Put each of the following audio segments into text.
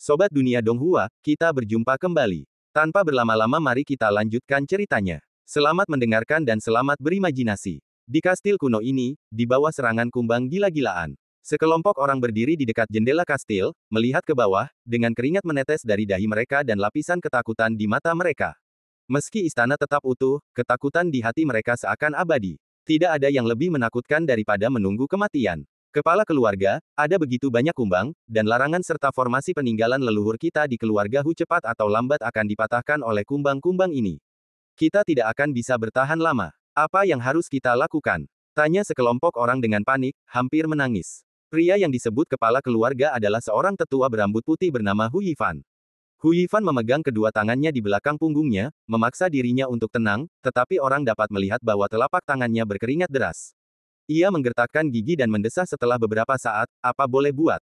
Sobat Dunia Donghua, kita berjumpa kembali. Tanpa berlama-lama mari kita lanjutkan ceritanya. Selamat mendengarkan dan selamat berimajinasi. Di kastil kuno ini, di bawah serangan kumbang gila-gilaan. Sekelompok orang berdiri di dekat jendela kastil, melihat ke bawah, dengan keringat menetes dari dahi mereka dan lapisan ketakutan di mata mereka. Meski istana tetap utuh, ketakutan di hati mereka seakan abadi. Tidak ada yang lebih menakutkan daripada menunggu kematian. Kepala keluarga, ada begitu banyak kumbang, dan larangan serta formasi peninggalan leluhur kita di keluarga Hu cepat atau lambat akan dipatahkan oleh kumbang-kumbang ini. Kita tidak akan bisa bertahan lama. Apa yang harus kita lakukan? Tanya sekelompok orang dengan panik, hampir menangis. Pria yang disebut kepala keluarga adalah seorang tetua berambut putih bernama Hu Yifan. Hu Yifan memegang kedua tangannya di belakang punggungnya, memaksa dirinya untuk tenang, tetapi orang dapat melihat bahwa telapak tangannya berkeringat deras. Ia menggertakkan gigi dan mendesah setelah beberapa saat, apa boleh buat?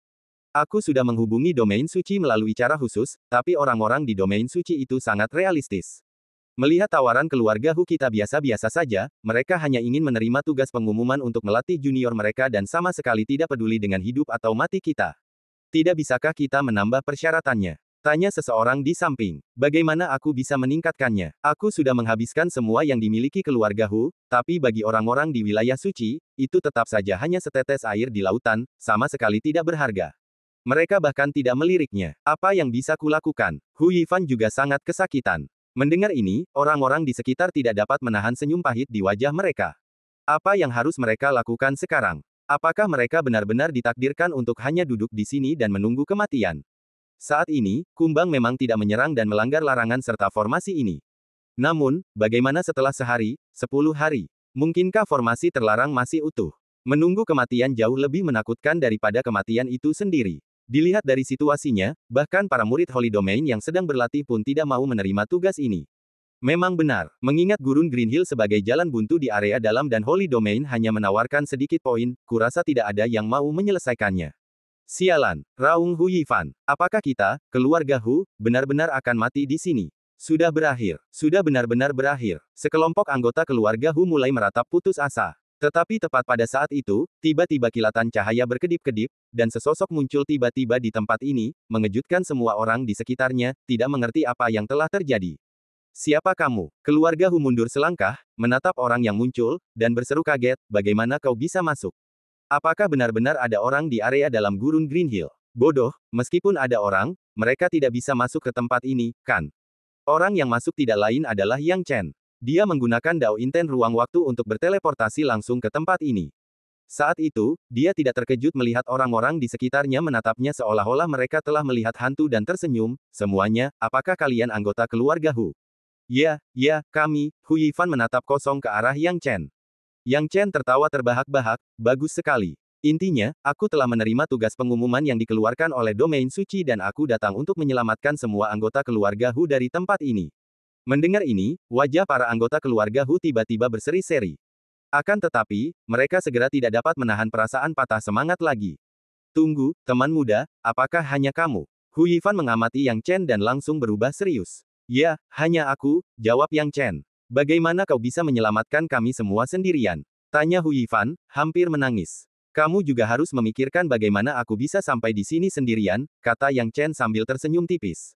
Aku sudah menghubungi domain suci melalui cara khusus, tapi orang-orang di domain suci itu sangat realistis. Melihat tawaran keluarga Hu kita biasa-biasa saja, mereka hanya ingin menerima tugas pengumuman untuk melatih junior mereka dan sama sekali tidak peduli dengan hidup atau mati kita. Tidak bisakah kita menambah persyaratannya? Tanya seseorang di samping. Bagaimana aku bisa meningkatkannya? Aku sudah menghabiskan semua yang dimiliki keluarga Hu, tapi bagi orang-orang di wilayah suci, itu tetap saja hanya setetes air di lautan, sama sekali tidak berharga. Mereka bahkan tidak meliriknya. Apa yang bisa kulakukan? Hu Yifan juga sangat kesakitan. Mendengar ini, orang-orang di sekitar tidak dapat menahan senyum pahit di wajah mereka. Apa yang harus mereka lakukan sekarang? Apakah mereka benar-benar ditakdirkan untuk hanya duduk di sini dan menunggu kematian? Saat ini, kumbang memang tidak menyerang dan melanggar larangan serta formasi ini. Namun, bagaimana setelah sehari, 10 hari? Mungkinkah formasi terlarang masih utuh? Menunggu kematian jauh lebih menakutkan daripada kematian itu sendiri. Dilihat dari situasinya, bahkan para murid Holy Domain yang sedang berlatih pun tidak mau menerima tugas ini. Memang benar, mengingat Gurun Green Hill sebagai jalan buntu di area dalam dan Holy Domain hanya menawarkan sedikit poin, kurasa tidak ada yang mau menyelesaikannya. Sialan, raung Hu Yifan. Apakah kita, keluarga Hu, benar-benar akan mati di sini? Sudah berakhir. Sudah benar-benar berakhir. Sekelompok anggota keluarga Hu mulai meratap putus asa. Tetapi tepat pada saat itu, tiba-tiba kilatan cahaya berkedip-kedip, dan sesosok muncul tiba-tiba di tempat ini, mengejutkan semua orang di sekitarnya, tidak mengerti apa yang telah terjadi. Siapa kamu? Keluarga Hu mundur selangkah, menatap orang yang muncul, dan berseru kaget, bagaimana kau bisa masuk? Apakah benar-benar ada orang di area dalam Gurun Green Hill? Bodoh, meskipun ada orang, mereka tidak bisa masuk ke tempat ini, kan? Orang yang masuk tidak lain adalah Yang Chen. Dia menggunakan Dao Inten ruang waktu untuk berteleportasi langsung ke tempat ini. Saat itu, dia tidak terkejut melihat orang-orang di sekitarnya menatapnya seolah-olah mereka telah melihat hantu dan tersenyum, semuanya, apakah kalian anggota keluarga Hu? Ya, kami, Hu Yifan menatap kosong ke arah Yang Chen. Yang Chen tertawa terbahak-bahak, bagus sekali. Intinya, aku telah menerima tugas pengumuman yang dikeluarkan oleh domain suci dan aku datang untuk menyelamatkan semua anggota keluarga Hu dari tempat ini. Mendengar ini, wajah para anggota keluarga Hu tiba-tiba berseri-seri. Akan tetapi, mereka segera tidak dapat menahan perasaan patah semangat lagi. Tunggu, teman muda, apakah hanya kamu? Hu Yifan mengamati Yang Chen dan langsung berubah serius. Ya, hanya aku, jawab Yang Chen. Bagaimana kau bisa menyelamatkan kami semua sendirian? Tanya Hu Yifan, hampir menangis. Kamu juga harus memikirkan bagaimana aku bisa sampai di sini sendirian, kata Yang Chen sambil tersenyum tipis.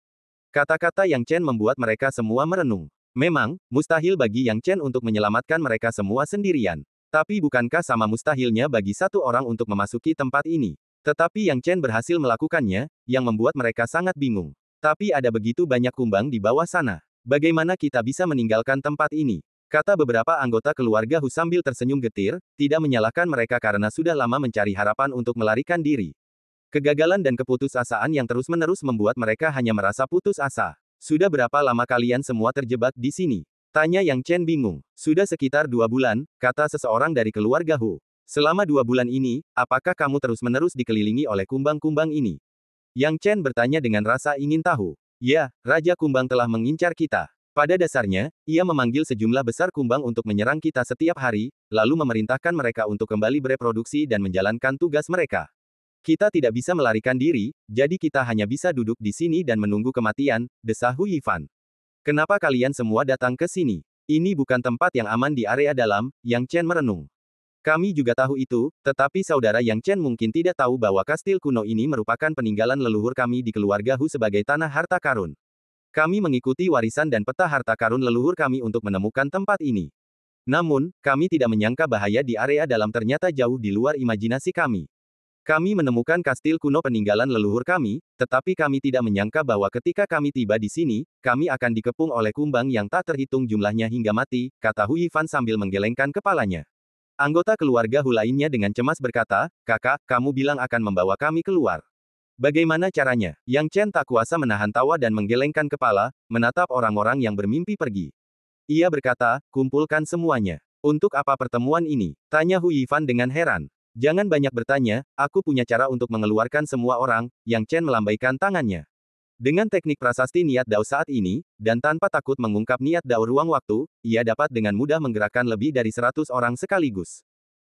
Kata-kata Yang Chen membuat mereka semua merenung. Memang, mustahil bagi Yang Chen untuk menyelamatkan mereka semua sendirian. Tapi bukankah sama mustahilnya bagi satu orang untuk memasuki tempat ini? Tetapi Yang Chen berhasil melakukannya, yang membuat mereka sangat bingung. Tapi ada begitu banyak kumbang di bawah sana. Bagaimana kita bisa meninggalkan tempat ini? Kata beberapa anggota keluarga Hu sambil tersenyum getir, tidak menyalahkan mereka karena sudah lama mencari harapan untuk melarikan diri. Kegagalan dan keputusasaan yang terus-menerus membuat mereka hanya merasa putus asa. Sudah berapa lama kalian semua terjebak di sini? Tanya Yang Chen bingung. Sudah sekitar 2 bulan, kata seseorang dari keluarga Hu. Selama 2 bulan ini, apakah kamu terus-menerus dikelilingi oleh kumbang-kumbang ini? Yang Chen bertanya dengan rasa ingin tahu. Ya, Raja Kumbang telah mengincar kita. Pada dasarnya, ia memanggil sejumlah besar kumbang untuk menyerang kita setiap hari, lalu memerintahkan mereka untuk kembali bereproduksi dan menjalankan tugas mereka. Kita tidak bisa melarikan diri, jadi kita hanya bisa duduk di sini dan menunggu kematian, desah Hu Yifan. Kenapa kalian semua datang ke sini? Ini bukan tempat yang aman di area dalam, Yang Chen merenung. Kami juga tahu itu, tetapi saudara Yang Chen mungkin tidak tahu bahwa kastil kuno ini merupakan peninggalan leluhur kami di keluarga Hu sebagai tanah harta karun. Kami mengikuti warisan dan peta harta karun leluhur kami untuk menemukan tempat ini. Namun, kami tidak menyangka bahaya di area dalam ternyata jauh di luar imajinasi kami. Kami menemukan kastil kuno peninggalan leluhur kami, tetapi kami tidak menyangka bahwa ketika kami tiba di sini, kami akan dikepung oleh kumbang yang tak terhitung jumlahnya hingga mati, kata Hu Yifan sambil menggelengkan kepalanya. Anggota keluarga Hu lainnya dengan cemas berkata, "Kakak, kamu bilang akan membawa kami keluar. Bagaimana caranya?" Yang Chen tak kuasa menahan tawa dan menggelengkan kepala, menatap orang-orang yang bermimpi pergi. Ia berkata, "Kumpulkan semuanya. Untuk apa pertemuan ini?" Tanya Hu Yifan dengan heran. "Jangan banyak bertanya, aku punya cara untuk mengeluarkan semua orang." Yang Chen melambaikan tangannya. Dengan teknik prasasti niat dao saat ini, dan tanpa takut mengungkap niat dao ruang waktu, ia dapat dengan mudah menggerakkan lebih dari 100 orang sekaligus.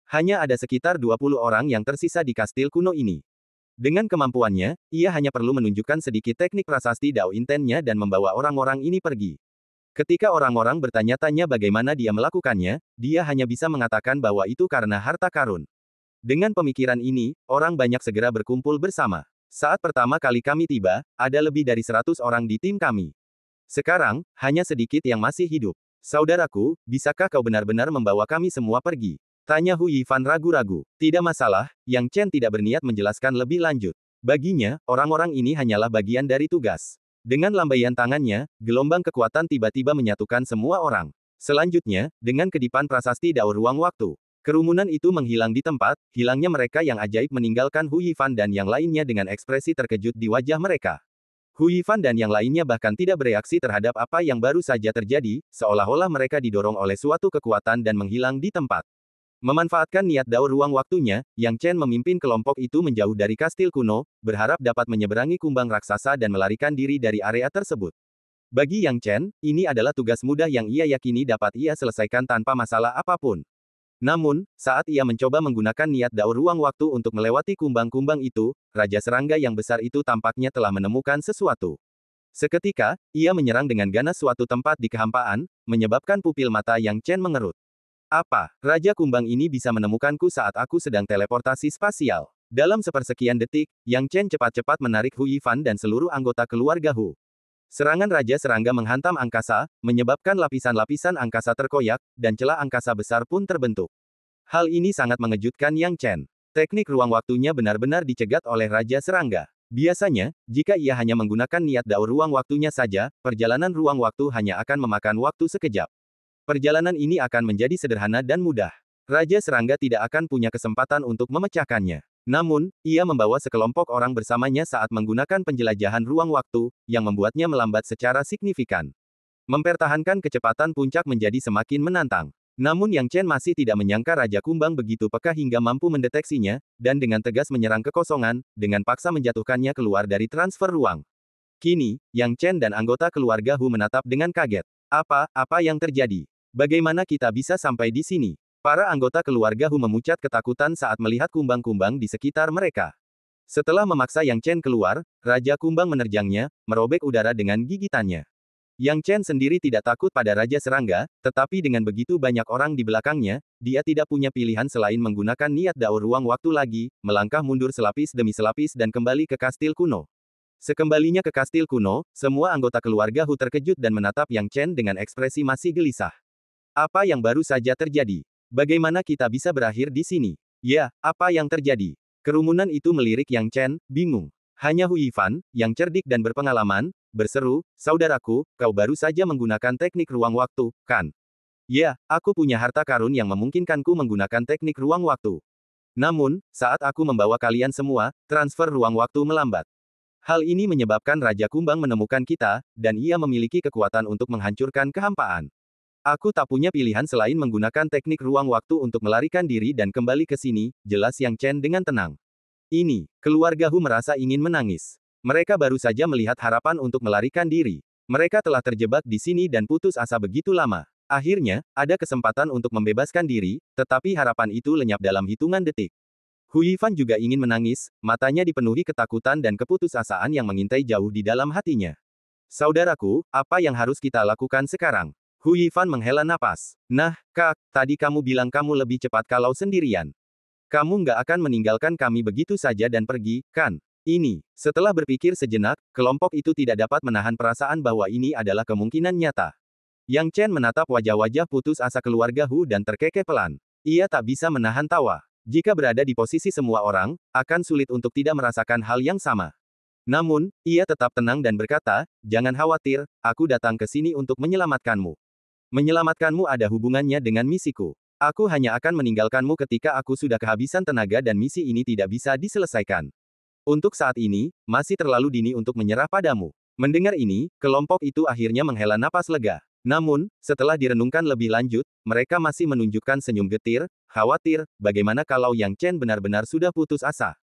Hanya ada sekitar 20 orang yang tersisa di kastil kuno ini. Dengan kemampuannya, ia hanya perlu menunjukkan sedikit teknik prasasti dao intennya dan membawa orang-orang ini pergi. Ketika orang-orang bertanya-tanya bagaimana dia melakukannya, dia hanya bisa mengatakan bahwa itu karena harta karun. Dengan pemikiran ini, orang banyak segera berkumpul bersama. Saat pertama kali kami tiba, ada lebih dari 100 orang di tim kami. Sekarang, hanya sedikit yang masih hidup. Saudaraku, bisakah kau benar-benar membawa kami semua pergi? Tanya Hu Yifan ragu-ragu. Tidak masalah, Yang Chen tidak berniat menjelaskan lebih lanjut. Baginya, orang-orang ini hanyalah bagian dari tugas. Dengan lambaian tangannya, gelombang kekuatan tiba-tiba menyatukan semua orang. Selanjutnya, dengan kedipan prasasti dao ruang waktu. Kerumunan itu menghilang di tempat, hilangnya mereka yang ajaib meninggalkan Hu Yifan dan yang lainnya dengan ekspresi terkejut di wajah mereka. Hu Yifan dan yang lainnya bahkan tidak bereaksi terhadap apa yang baru saja terjadi, seolah-olah mereka didorong oleh suatu kekuatan dan menghilang di tempat. Memanfaatkan niat dao ruang waktunya, Yang Chen memimpin kelompok itu menjauh dari kastil kuno, berharap dapat menyeberangi kumbang raksasa dan melarikan diri dari area tersebut. Bagi Yang Chen, ini adalah tugas mudah yang ia yakini dapat ia selesaikan tanpa masalah apapun. Namun, saat ia mencoba menggunakan niat dao ruang waktu untuk melewati kumbang-kumbang itu, Raja Serangga yang besar itu tampaknya telah menemukan sesuatu. Seketika, ia menyerang dengan ganas suatu tempat di kehampaan, menyebabkan pupil mata Yang Chen mengerut. Apa? Raja kumbang ini bisa menemukanku saat aku sedang teleportasi spasial. Dalam sepersekian detik, Yang Chen cepat-cepat menarik Hu Yifan dan seluruh anggota keluarga Hu. Serangan Raja Serangga menghantam angkasa, menyebabkan lapisan-lapisan angkasa terkoyak, dan celah angkasa besar pun terbentuk. Hal ini sangat mengejutkan Yang Chen. Teknik ruang waktunya benar-benar dicegat oleh Raja Serangga. Biasanya, jika ia hanya menggunakan niat dao ruang waktunya saja, perjalanan ruang waktu hanya akan memakan waktu sekejap. Perjalanan ini akan menjadi sederhana dan mudah. Raja Serangga tidak akan punya kesempatan untuk memecahkannya. Namun, ia membawa sekelompok orang bersamanya saat menggunakan penjelajahan ruang waktu, yang membuatnya melambat secara signifikan. Mempertahankan kecepatan puncak menjadi semakin menantang. Namun Yang Chen masih tidak menyangka Raja Kumbang begitu peka hingga mampu mendeteksinya, dan dengan tegas menyerang kekosongan, dengan paksa menjatuhkannya keluar dari transfer ruang. Kini, Yang Chen dan anggota keluarga Hu menatap dengan kaget. Apa yang terjadi? Bagaimana kita bisa sampai di sini? Para anggota keluarga Hu memucat ketakutan saat melihat kumbang-kumbang di sekitar mereka. Setelah memaksa Yang Chen keluar, Raja Kumbang menerjangnya, merobek udara dengan gigitannya. Yang Chen sendiri tidak takut pada Raja Serangga, tetapi dengan begitu banyak orang di belakangnya, dia tidak punya pilihan selain menggunakan niat dao ruang waktu lagi, melangkah mundur selapis demi selapis dan kembali ke kastil kuno. Sekembalinya ke kastil kuno, semua anggota keluarga Hu terkejut dan menatap Yang Chen dengan ekspresi masih gelisah. Apa yang baru saja terjadi? Bagaimana kita bisa berakhir di sini? Ya, apa yang terjadi? Kerumunan itu melirik Yang Chen, bingung. Hanya Hu Yifan, yang cerdik dan berpengalaman, berseru, "Saudaraku, kau baru saja menggunakan teknik ruang waktu, kan?" Ya, aku punya harta karun yang memungkinkanku menggunakan teknik ruang waktu. Namun, saat aku membawa kalian semua, transfer ruang waktu melambat. Hal ini menyebabkan Raja Kumbang menemukan kita, dan ia memiliki kekuatan untuk menghancurkan kehampaan. Aku tak punya pilihan selain menggunakan teknik ruang waktu untuk melarikan diri dan kembali ke sini, jelas Yang Chen dengan tenang. Ini, keluarga Hu merasa ingin menangis. Mereka baru saja melihat harapan untuk melarikan diri. Mereka telah terjebak di sini dan putus asa begitu lama. Akhirnya, ada kesempatan untuk membebaskan diri, tetapi harapan itu lenyap dalam hitungan detik. Hu Yifan juga ingin menangis, matanya dipenuhi ketakutan dan keputusasaan yang mengintai jauh di dalam hatinya. Saudaraku, apa yang harus kita lakukan sekarang? Hu Yifan menghela napas. Nah, Kak, tadi kamu bilang kamu lebih cepat kalau sendirian. Kamu nggak akan meninggalkan kami begitu saja dan pergi, kan? Ini. Setelah berpikir sejenak, kelompok itu tidak dapat menahan perasaan bahwa ini adalah kemungkinan nyata. Yang Chen menatap wajah-wajah putus asa keluarga Hu dan terkekeh pelan. Ia tak bisa menahan tawa. Jika berada di posisi semua orang, akan sulit untuk tidak merasakan hal yang sama. Namun, ia tetap tenang dan berkata, jangan khawatir, aku datang ke sini untuk menyelamatkanmu. Menyelamatkanmu ada hubungannya dengan misiku. Aku hanya akan meninggalkanmu ketika aku sudah kehabisan tenaga dan misi ini tidak bisa diselesaikan. Untuk saat ini, masih terlalu dini untuk menyerah padamu. Mendengar ini, kelompok itu akhirnya menghela napas lega. Namun, setelah direnungkan lebih lanjut, mereka masih menunjukkan senyum getir, khawatir, bagaimana kalau Yang Chen benar-benar sudah putus asa.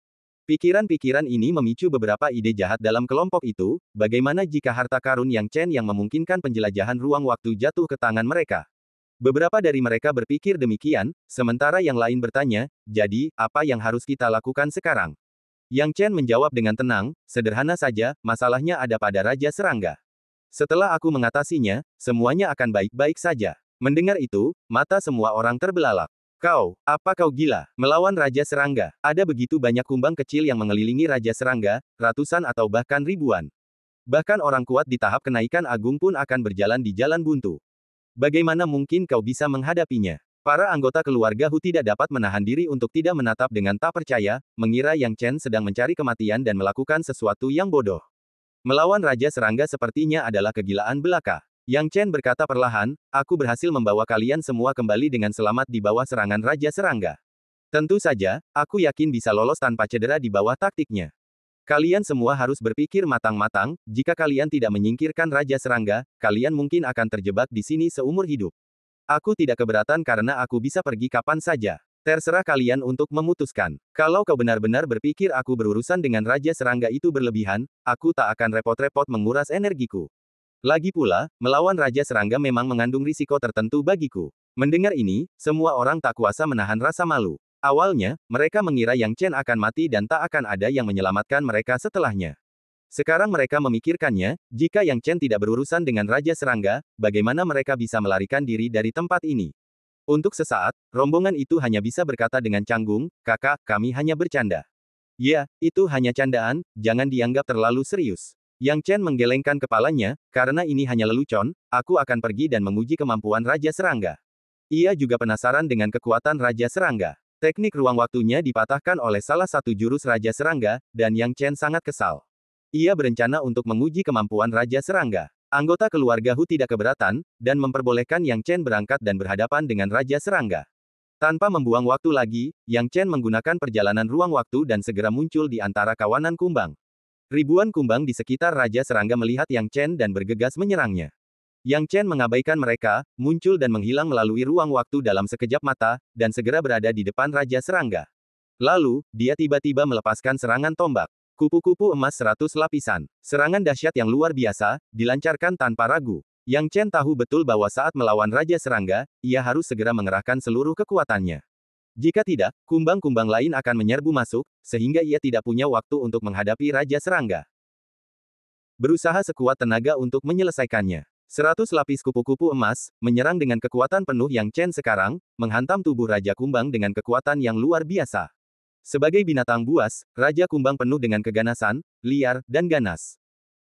Pikiran-pikiran ini memicu beberapa ide jahat dalam kelompok itu, bagaimana jika harta karun Yang Chen yang memungkinkan penjelajahan ruang waktu jatuh ke tangan mereka. Beberapa dari mereka berpikir demikian, sementara yang lain bertanya, jadi, apa yang harus kita lakukan sekarang? Yang Chen menjawab dengan tenang, sederhana saja, masalahnya ada pada Raja Serangga. Setelah aku mengatasinya, semuanya akan baik-baik saja. Mendengar itu, mata semua orang terbelalak. Apa kau gila? Melawan Raja Serangga? Ada begitu banyak kumbang kecil yang mengelilingi Raja Serangga, ratusan atau bahkan ribuan. Bahkan orang kuat di tahap kenaikan agung pun akan berjalan di jalan buntu. Bagaimana mungkin kau bisa menghadapinya? Para anggota keluarga Hu tidak dapat menahan diri untuk tidak menatap dengan tak percaya, mengira Yang Chen sedang mencari kematian dan melakukan sesuatu yang bodoh. Melawan Raja Serangga sepertinya adalah kegilaan belaka. Yang Chen berkata perlahan, aku berhasil membawa kalian semua kembali dengan selamat di bawah serangan Raja Serangga. Tentu saja, aku yakin bisa lolos tanpa cedera di bawah taktiknya. Kalian semua harus berpikir matang-matang, jika kalian tidak menyingkirkan Raja Serangga, kalian mungkin akan terjebak di sini seumur hidup. Aku tidak keberatan karena aku bisa pergi kapan saja. Terserah kalian untuk memutuskan. Kalau kau benar-benar berpikir aku berurusan dengan Raja Serangga itu berlebihan, aku tak akan repot-repot menguras energiku. Lagi pula, melawan Raja Serangga memang mengandung risiko tertentu bagiku. Mendengar ini, semua orang tak kuasa menahan rasa malu. Awalnya, mereka mengira Yang Chen akan mati dan tak akan ada yang menyelamatkan mereka setelahnya. Sekarang mereka memikirkannya, jika Yang Chen tidak berurusan dengan Raja Serangga, bagaimana mereka bisa melarikan diri dari tempat ini? Untuk sesaat, rombongan itu hanya bisa berkata dengan canggung, kakak, kami hanya bercanda. Ya, itu hanya candaan, jangan dianggap terlalu serius. Yang Chen menggelengkan kepalanya, karena ini hanya lelucon, aku akan pergi dan menguji kemampuan Raja Serangga. Ia juga penasaran dengan kekuatan Raja Serangga. Teknik ruang waktunya dipatahkan oleh salah satu jurus Raja Serangga, dan Yang Chen sangat kesal. Ia berencana untuk menguji kemampuan Raja Serangga. Anggota keluarga Hu tidak keberatan, dan memperbolehkan Yang Chen berangkat dan berhadapan dengan Raja Serangga. Tanpa membuang waktu lagi, Yang Chen menggunakan perjalanan ruang waktu dan segera muncul di antara kawanan kumbang. Ribuan kumbang di sekitar Raja Serangga melihat Yang Chen dan bergegas menyerangnya. Yang Chen mengabaikan mereka, muncul dan menghilang melalui ruang waktu dalam sekejap mata, dan segera berada di depan Raja Serangga. Lalu, dia tiba-tiba melepaskan serangan tombak. Kupu-kupu emas 100 lapisan. Serangan dahsyat yang luar biasa, dilancarkan tanpa ragu. Yang Chen tahu betul bahwa saat melawan Raja Serangga, ia harus segera mengerahkan seluruh kekuatannya. Jika tidak, kumbang-kumbang lain akan menyerbu masuk, sehingga ia tidak punya waktu untuk menghadapi Raja Serangga. Berusaha sekuat tenaga untuk menyelesaikannya. 100 lapis kupu-kupu emas, menyerang dengan kekuatan penuh Yang Chen sekarang, menghantam tubuh Raja Kumbang dengan kekuatan yang luar biasa. Sebagai binatang buas, Raja Kumbang penuh dengan keganasan, liar, dan ganas.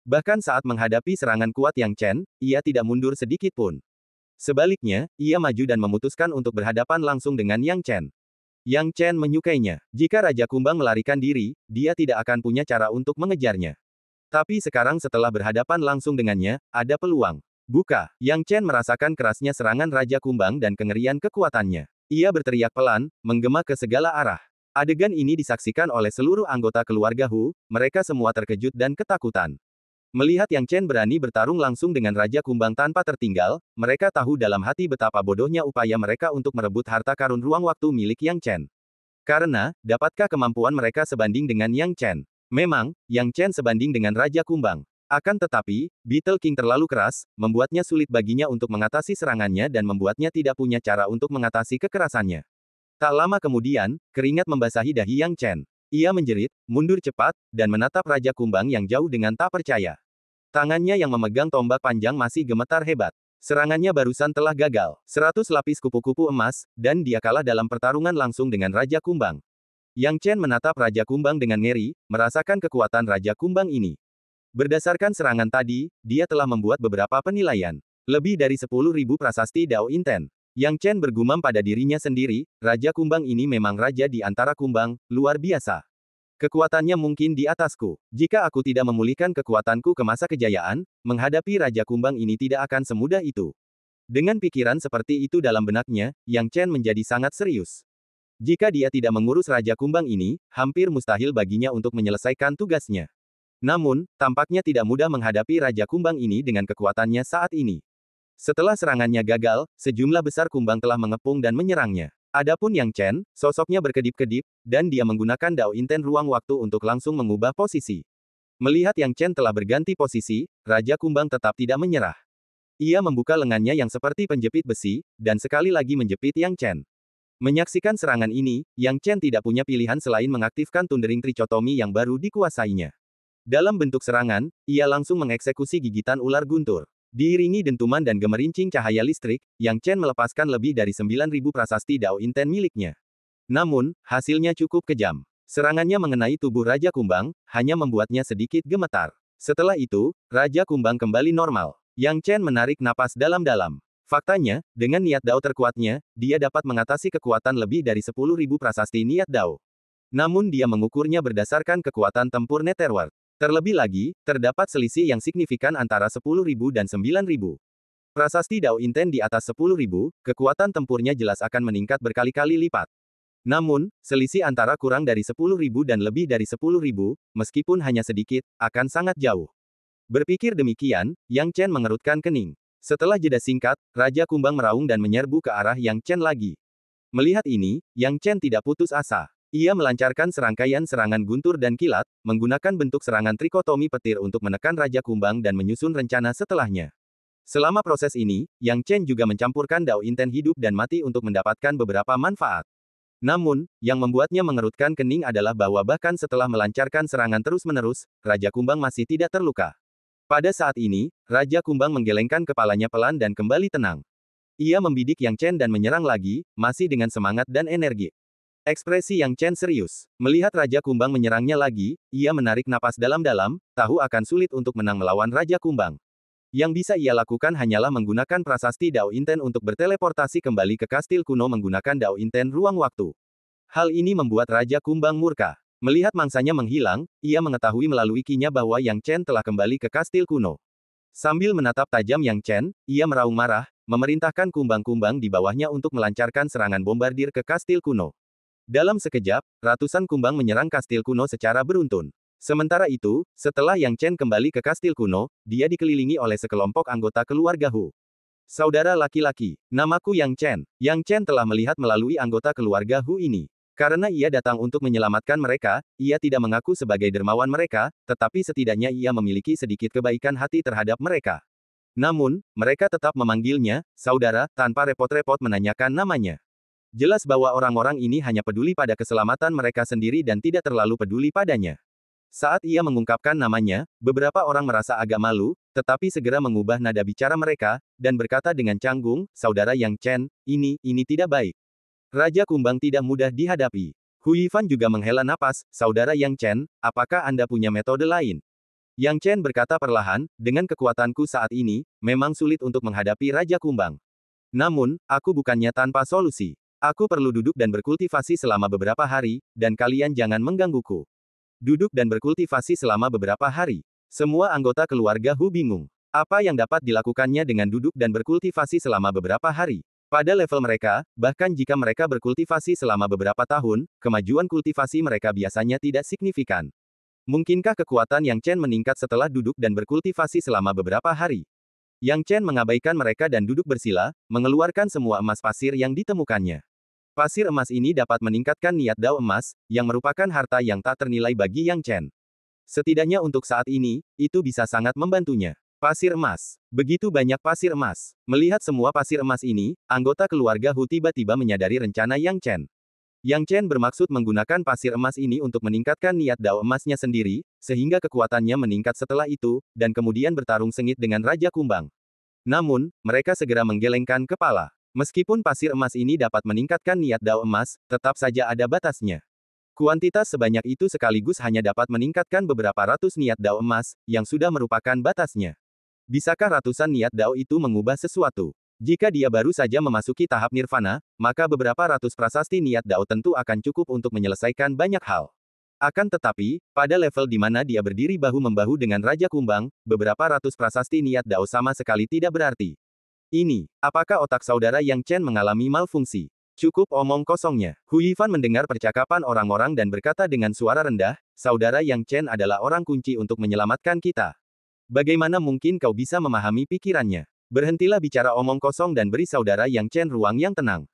Bahkan saat menghadapi serangan kuat Yang Chen, ia tidak mundur sedikit pun. Sebaliknya, ia maju dan memutuskan untuk berhadapan langsung dengan Yang Chen. Yang Chen menyukainya. Jika Raja Kumbang melarikan diri, dia tidak akan punya cara untuk mengejarnya. Tapi sekarang setelah berhadapan langsung dengannya, ada peluang. Buka. Yang Chen merasakan kerasnya serangan Raja Kumbang dan kengerian kekuatannya. Ia berteriak pelan, menggema ke segala arah. Adegan ini disaksikan oleh seluruh anggota keluarga Hu, mereka semua terkejut dan ketakutan. Melihat Yang Chen berani bertarung langsung dengan Raja Kumbang tanpa tertinggal, mereka tahu dalam hati betapa bodohnya upaya mereka untuk merebut harta karun ruang waktu milik Yang Chen. Karena, dapatkah kemampuan mereka sebanding dengan Yang Chen? Memang, Yang Chen sebanding dengan Raja Kumbang. Akan tetapi, Beetle King terlalu keras, membuatnya sulit baginya untuk mengatasi serangannya dan membuatnya tidak punya cara untuk mengatasi kekerasannya. Tak lama kemudian, keringat membasahi dahi Yang Chen. Ia menjerit, mundur cepat, dan menatap Raja Kumbang yang jauh dengan tak percaya. Tangannya yang memegang tombak panjang masih gemetar hebat. Serangannya barusan telah gagal. 100 lapis kupu-kupu emas, dan dia kalah dalam pertarungan langsung dengan Raja Kumbang. Yang Chen menatap Raja Kumbang dengan ngeri, merasakan kekuatan Raja Kumbang ini. Berdasarkan serangan tadi, dia telah membuat beberapa penilaian. Lebih dari 10.000 prasasti Dao Inten. Yang Chen bergumam pada dirinya sendiri, Raja Kumbang ini memang raja di antara kumbang, luar biasa. Kekuatannya mungkin di atasku. Jika aku tidak memulihkan kekuatanku ke masa kejayaan, menghadapi Raja Kumbang ini tidak akan semudah itu. Dengan pikiran seperti itu dalam benaknya, Yang Chen menjadi sangat serius. Jika dia tidak mengurus Raja Kumbang ini, hampir mustahil baginya untuk menyelesaikan tugasnya. Namun, tampaknya tidak mudah menghadapi Raja Kumbang ini dengan kekuatannya saat ini. Setelah serangannya gagal, sejumlah besar kumbang telah mengepung dan menyerangnya. Adapun Yang Chen, sosoknya berkedip-kedip, dan dia menggunakan Dao Inten ruang waktu untuk langsung mengubah posisi. Melihat Yang Chen telah berganti posisi, Raja Kumbang tetap tidak menyerah. Ia membuka lengannya yang seperti penjepit besi, dan sekali lagi menjepit Yang Chen. Menyaksikan serangan ini, Yang Chen tidak punya pilihan selain mengaktifkan Thundering Trichotomy yang baru dikuasainya. Dalam bentuk serangan, ia langsung mengeksekusi gigitan ular guntur. Diiringi dentuman dan gemerincing cahaya listrik, Yang Chen melepaskan lebih dari 9.000 prasasti Dao Inten miliknya. Namun, hasilnya cukup kejam. Serangannya mengenai tubuh Raja Kumbang, hanya membuatnya sedikit gemetar. Setelah itu, Raja Kumbang kembali normal. Yang Chen menarik napas dalam-dalam. Faktanya, dengan niat Dao terkuatnya, dia dapat mengatasi kekuatan lebih dari 10.000 prasasti niat Dao. Namun dia mengukurnya berdasarkan kekuatan tempur Netherworld. Terlebih lagi, terdapat selisih yang signifikan antara 10.000 dan 9.000. Prasasti Dao Inten di atas 10.000, kekuatan tempurnya jelas akan meningkat berkali-kali lipat. Namun, selisih antara kurang dari 10.000 dan lebih dari 10.000, meskipun hanya sedikit, akan sangat jauh. Berpikir demikian, Yang Chen mengerutkan kening. Setelah jeda singkat, Raja Kumbang meraung dan menyerbu ke arah Yang Chen lagi. Melihat ini, Yang Chen tidak putus asa. Ia melancarkan serangkaian serangan guntur dan kilat, menggunakan bentuk serangan trikotomi petir untuk menekan Raja Kumbang dan menyusun rencana setelahnya. Selama proses ini, Yang Chen juga mencampurkan Dao Inten hidup dan mati untuk mendapatkan beberapa manfaat. Namun, yang membuatnya mengerutkan kening adalah bahwa bahkan setelah melancarkan serangan terus-menerus, Raja Kumbang masih tidak terluka. Pada saat ini, Raja Kumbang menggelengkan kepalanya pelan dan kembali tenang. Ia membidik Yang Chen dan menyerang lagi, masih dengan semangat dan energi. Ekspresi Yang Chen serius. Melihat Raja Kumbang menyerangnya lagi, ia menarik napas dalam-dalam, tahu akan sulit untuk menang melawan Raja Kumbang. Yang bisa ia lakukan hanyalah menggunakan prasasti Dao Inten untuk berteleportasi kembali ke kastil kuno menggunakan Dao Inten ruang waktu. Hal ini membuat Raja Kumbang murka. Melihat mangsanya menghilang, ia mengetahui melalui kinya bahwa Yang Chen telah kembali ke kastil kuno. Sambil menatap tajam Yang Chen, ia meraung marah, memerintahkan kumbang-kumbang di bawahnya untuk melancarkan serangan bombardir ke kastil kuno. Dalam sekejap, ratusan kumbang menyerang kastil kuno secara beruntun. Sementara itu, setelah Yang Chen kembali ke kastil kuno, dia dikelilingi oleh sekelompok anggota keluarga Hu. Saudara laki-laki, namaku Yang Chen. Yang Chen telah melihat melalui anggota keluarga Hu ini. Karena ia datang untuk menyelamatkan mereka, ia tidak mengaku sebagai dermawan mereka, tetapi setidaknya ia memiliki sedikit kebaikan hati terhadap mereka. Namun, mereka tetap memanggilnya saudara, tanpa repot-repot menanyakan namanya. Jelas bahwa orang-orang ini hanya peduli pada keselamatan mereka sendiri dan tidak terlalu peduli padanya. Saat ia mengungkapkan namanya, beberapa orang merasa agak malu, tetapi segera mengubah nada bicara mereka, dan berkata dengan canggung, Saudara Yang Chen, ini tidak baik. Raja Kumbang tidak mudah dihadapi. Hu Yifan juga menghela napas, Saudara Yang Chen, apakah Anda punya metode lain? Yang Chen berkata perlahan, dengan kekuatanku saat ini, memang sulit untuk menghadapi Raja Kumbang. Namun, aku bukannya tanpa solusi. Aku perlu duduk dan berkultivasi selama beberapa hari, dan kalian jangan menggangguku. Duduk dan berkultivasi selama beberapa hari. Semua anggota keluarga Hu bingung. Apa yang dapat dilakukannya dengan duduk dan berkultivasi selama beberapa hari? Pada level mereka, bahkan jika mereka berkultivasi selama beberapa tahun, kemajuan kultivasi mereka biasanya tidak signifikan. Mungkinkah kekuatan Yang Chen meningkat setelah duduk dan berkultivasi selama beberapa hari? Yang Chen mengabaikan mereka dan duduk bersila, mengeluarkan semua emas pasir yang ditemukannya. Pasir emas ini dapat meningkatkan niat Dao emas, yang merupakan harta yang tak ternilai bagi Yang Chen. Setidaknya untuk saat ini, itu bisa sangat membantunya. Pasir emas. Begitu banyak pasir emas. Melihat semua pasir emas ini, anggota keluarga Hu tiba-tiba menyadari rencana Yang Chen. Yang Chen bermaksud menggunakan pasir emas ini untuk meningkatkan niat Dao emasnya sendiri, sehingga kekuatannya meningkat setelah itu, dan kemudian bertarung sengit dengan Raja Kumbang. Namun, mereka segera menggelengkan kepala. Meskipun pasir emas ini dapat meningkatkan niat dao emas, tetap saja ada batasnya. Kuantitas sebanyak itu sekaligus hanya dapat meningkatkan beberapa ratus niat dao emas, yang sudah merupakan batasnya. Bisakah ratusan niat dao itu mengubah sesuatu? Jika dia baru saja memasuki tahap nirvana, maka beberapa ratus prasasti niat dao tentu akan cukup untuk menyelesaikan banyak hal. Akan tetapi, pada level di mana dia berdiri bahu-membahu dengan Raja Kumbang, beberapa ratus prasasti niat dao sama sekali tidak berarti. Ini, apakah otak saudara Yang Chen mengalami malfungsi? Cukup omong kosongnya. Hu Yifan mendengar percakapan orang-orang dan berkata dengan suara rendah, saudara Yang Chen adalah orang kunci untuk menyelamatkan kita. Bagaimana mungkin kau bisa memahami pikirannya? Berhentilah bicara omong kosong dan beri saudara Yang Chen ruang yang tenang.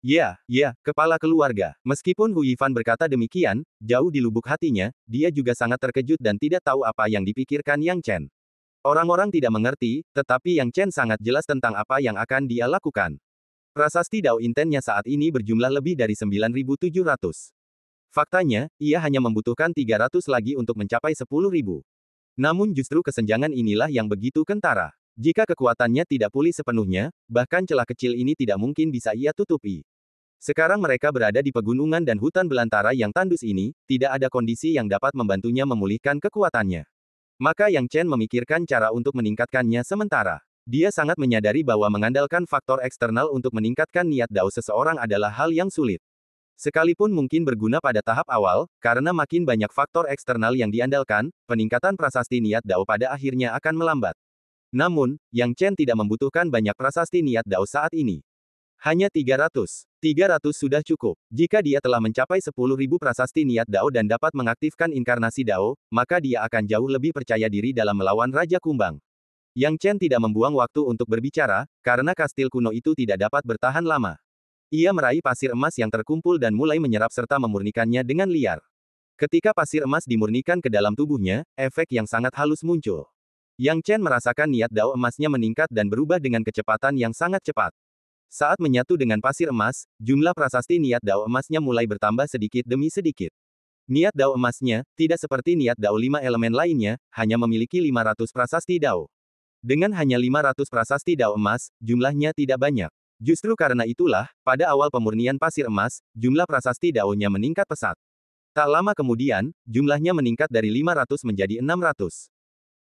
Ya, kepala keluarga. Meskipun Hu Yifan berkata demikian, jauh di lubuk hatinya, dia juga sangat terkejut dan tidak tahu apa yang dipikirkan Yang Chen. Orang-orang tidak mengerti, tetapi Yang Chen sangat jelas tentang apa yang akan dia lakukan. Prasasti dao intennya saat ini berjumlah lebih dari 9.700. Faktanya, ia hanya membutuhkan 300 lagi untuk mencapai 10.000. Namun justru kesenjangan inilah yang begitu kentara. Jika kekuatannya tidak pulih sepenuhnya, bahkan celah kecil ini tidak mungkin bisa ia tutupi. Sekarang mereka berada di pegunungan dan hutan belantara yang tandus ini, tidak ada kondisi yang dapat membantunya memulihkan kekuatannya. Maka Yang Chen memikirkan cara untuk meningkatkannya sementara. Dia sangat menyadari bahwa mengandalkan faktor eksternal untuk meningkatkan niat dao seseorang adalah hal yang sulit. Sekalipun mungkin berguna pada tahap awal, karena makin banyak faktor eksternal yang diandalkan, peningkatan prasasti niat dao pada akhirnya akan melambat. Namun, Yang Chen tidak membutuhkan banyak prasasti niat dao saat ini. Hanya 300. 300 sudah cukup. Jika dia telah mencapai 10.000 prasasti niat dao dan dapat mengaktifkan inkarnasi dao, maka dia akan jauh lebih percaya diri dalam melawan Raja Kumbang. Yang Chen tidak membuang waktu untuk berbicara, karena kastil kuno itu tidak dapat bertahan lama. Ia meraih pasir emas yang terkumpul dan mulai menyerap serta memurnikannya dengan liar. Ketika pasir emas dimurnikan ke dalam tubuhnya, efek yang sangat halus muncul. Yang Chen merasakan niat dao emasnya meningkat dan berubah dengan kecepatan yang sangat cepat. Saat menyatu dengan pasir emas, jumlah prasasti niat dao emasnya mulai bertambah sedikit demi sedikit. Niat dao emasnya, tidak seperti niat dao 5 elemen lainnya, hanya memiliki 500 prasasti dao. Dengan hanya 500 prasasti dao emas, jumlahnya tidak banyak. Justru karena itulah, pada awal pemurnian pasir emas, jumlah prasasti dao-nya meningkat pesat. Tak lama kemudian, jumlahnya meningkat dari 500 menjadi 600.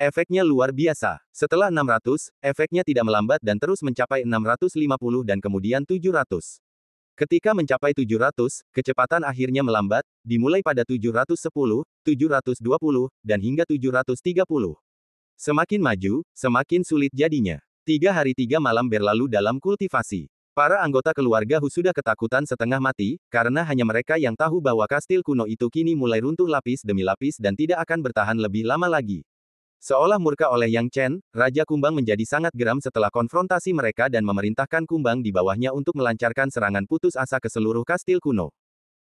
Efeknya luar biasa. Setelah 600, efeknya tidak melambat dan terus mencapai 650 dan kemudian 700. Ketika mencapai 700, kecepatan akhirnya melambat, dimulai pada 710, 720, dan hingga 730. Semakin maju, semakin sulit jadinya. 3 hari 3 malam berlalu dalam kultivasi. Para anggota keluarga Hu sudah ketakutan setengah mati, karena hanya mereka yang tahu bahwa kastil kuno itu kini mulai runtuh lapis demi lapis dan tidak akan bertahan lebih lama lagi. Seolah murka oleh Yang Chen, Raja Kumbang menjadi sangat geram setelah konfrontasi mereka dan memerintahkan Kumbang di bawahnya untuk melancarkan serangan putus asa ke seluruh kastil kuno.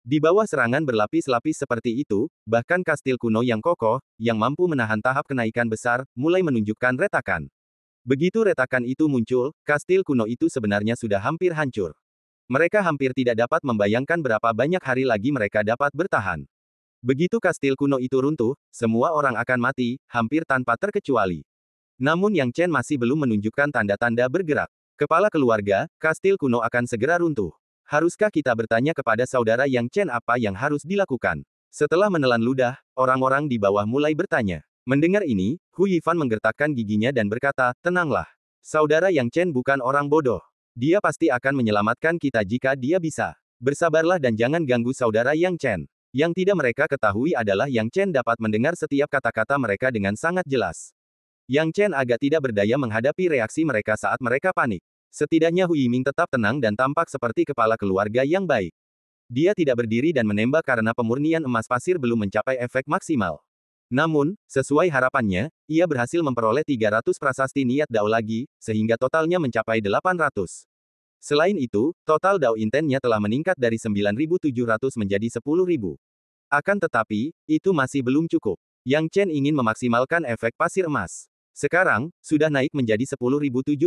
Di bawah serangan berlapis-lapis seperti itu, bahkan kastil kuno yang kokoh, yang mampu menahan tahap kenaikan besar, mulai menunjukkan retakan. Begitu retakan itu muncul, kastil kuno itu sebenarnya sudah hampir hancur. Mereka hampir tidak dapat membayangkan berapa banyak hari lagi mereka dapat bertahan. Begitu kastil kuno itu runtuh, semua orang akan mati, hampir tanpa terkecuali. Namun Yang Chen masih belum menunjukkan tanda-tanda bergerak. Kepala keluarga, kastil kuno akan segera runtuh. Haruskah kita bertanya kepada saudara Yang Chen apa yang harus dilakukan? Setelah menelan ludah, orang-orang di bawah mulai bertanya. Mendengar ini, Hu Yifan menggertakkan giginya dan berkata, tenanglah. Saudara Yang Chen bukan orang bodoh. Dia pasti akan menyelamatkan kita jika dia bisa. Bersabarlah dan jangan ganggu saudara Yang Chen. Yang tidak mereka ketahui adalah Yang Chen dapat mendengar setiap kata-kata mereka dengan sangat jelas. Yang Chen agak tidak berdaya menghadapi reaksi mereka saat mereka panik. Setidaknya Hu Yiming tetap tenang dan tampak seperti kepala keluarga yang baik. Dia tidak berdiri dan menembak karena pemurnian emas pasir belum mencapai efek maksimal. Namun, sesuai harapannya, ia berhasil memperoleh 300 prasasti niat dao lagi, sehingga totalnya mencapai 800. Selain itu, total dao intennya telah meningkat dari 9.700 menjadi 10.000. Akan tetapi, itu masih belum cukup. Yang Chen ingin memaksimalkan efek pasir emas. Sekarang, sudah naik menjadi 10.070.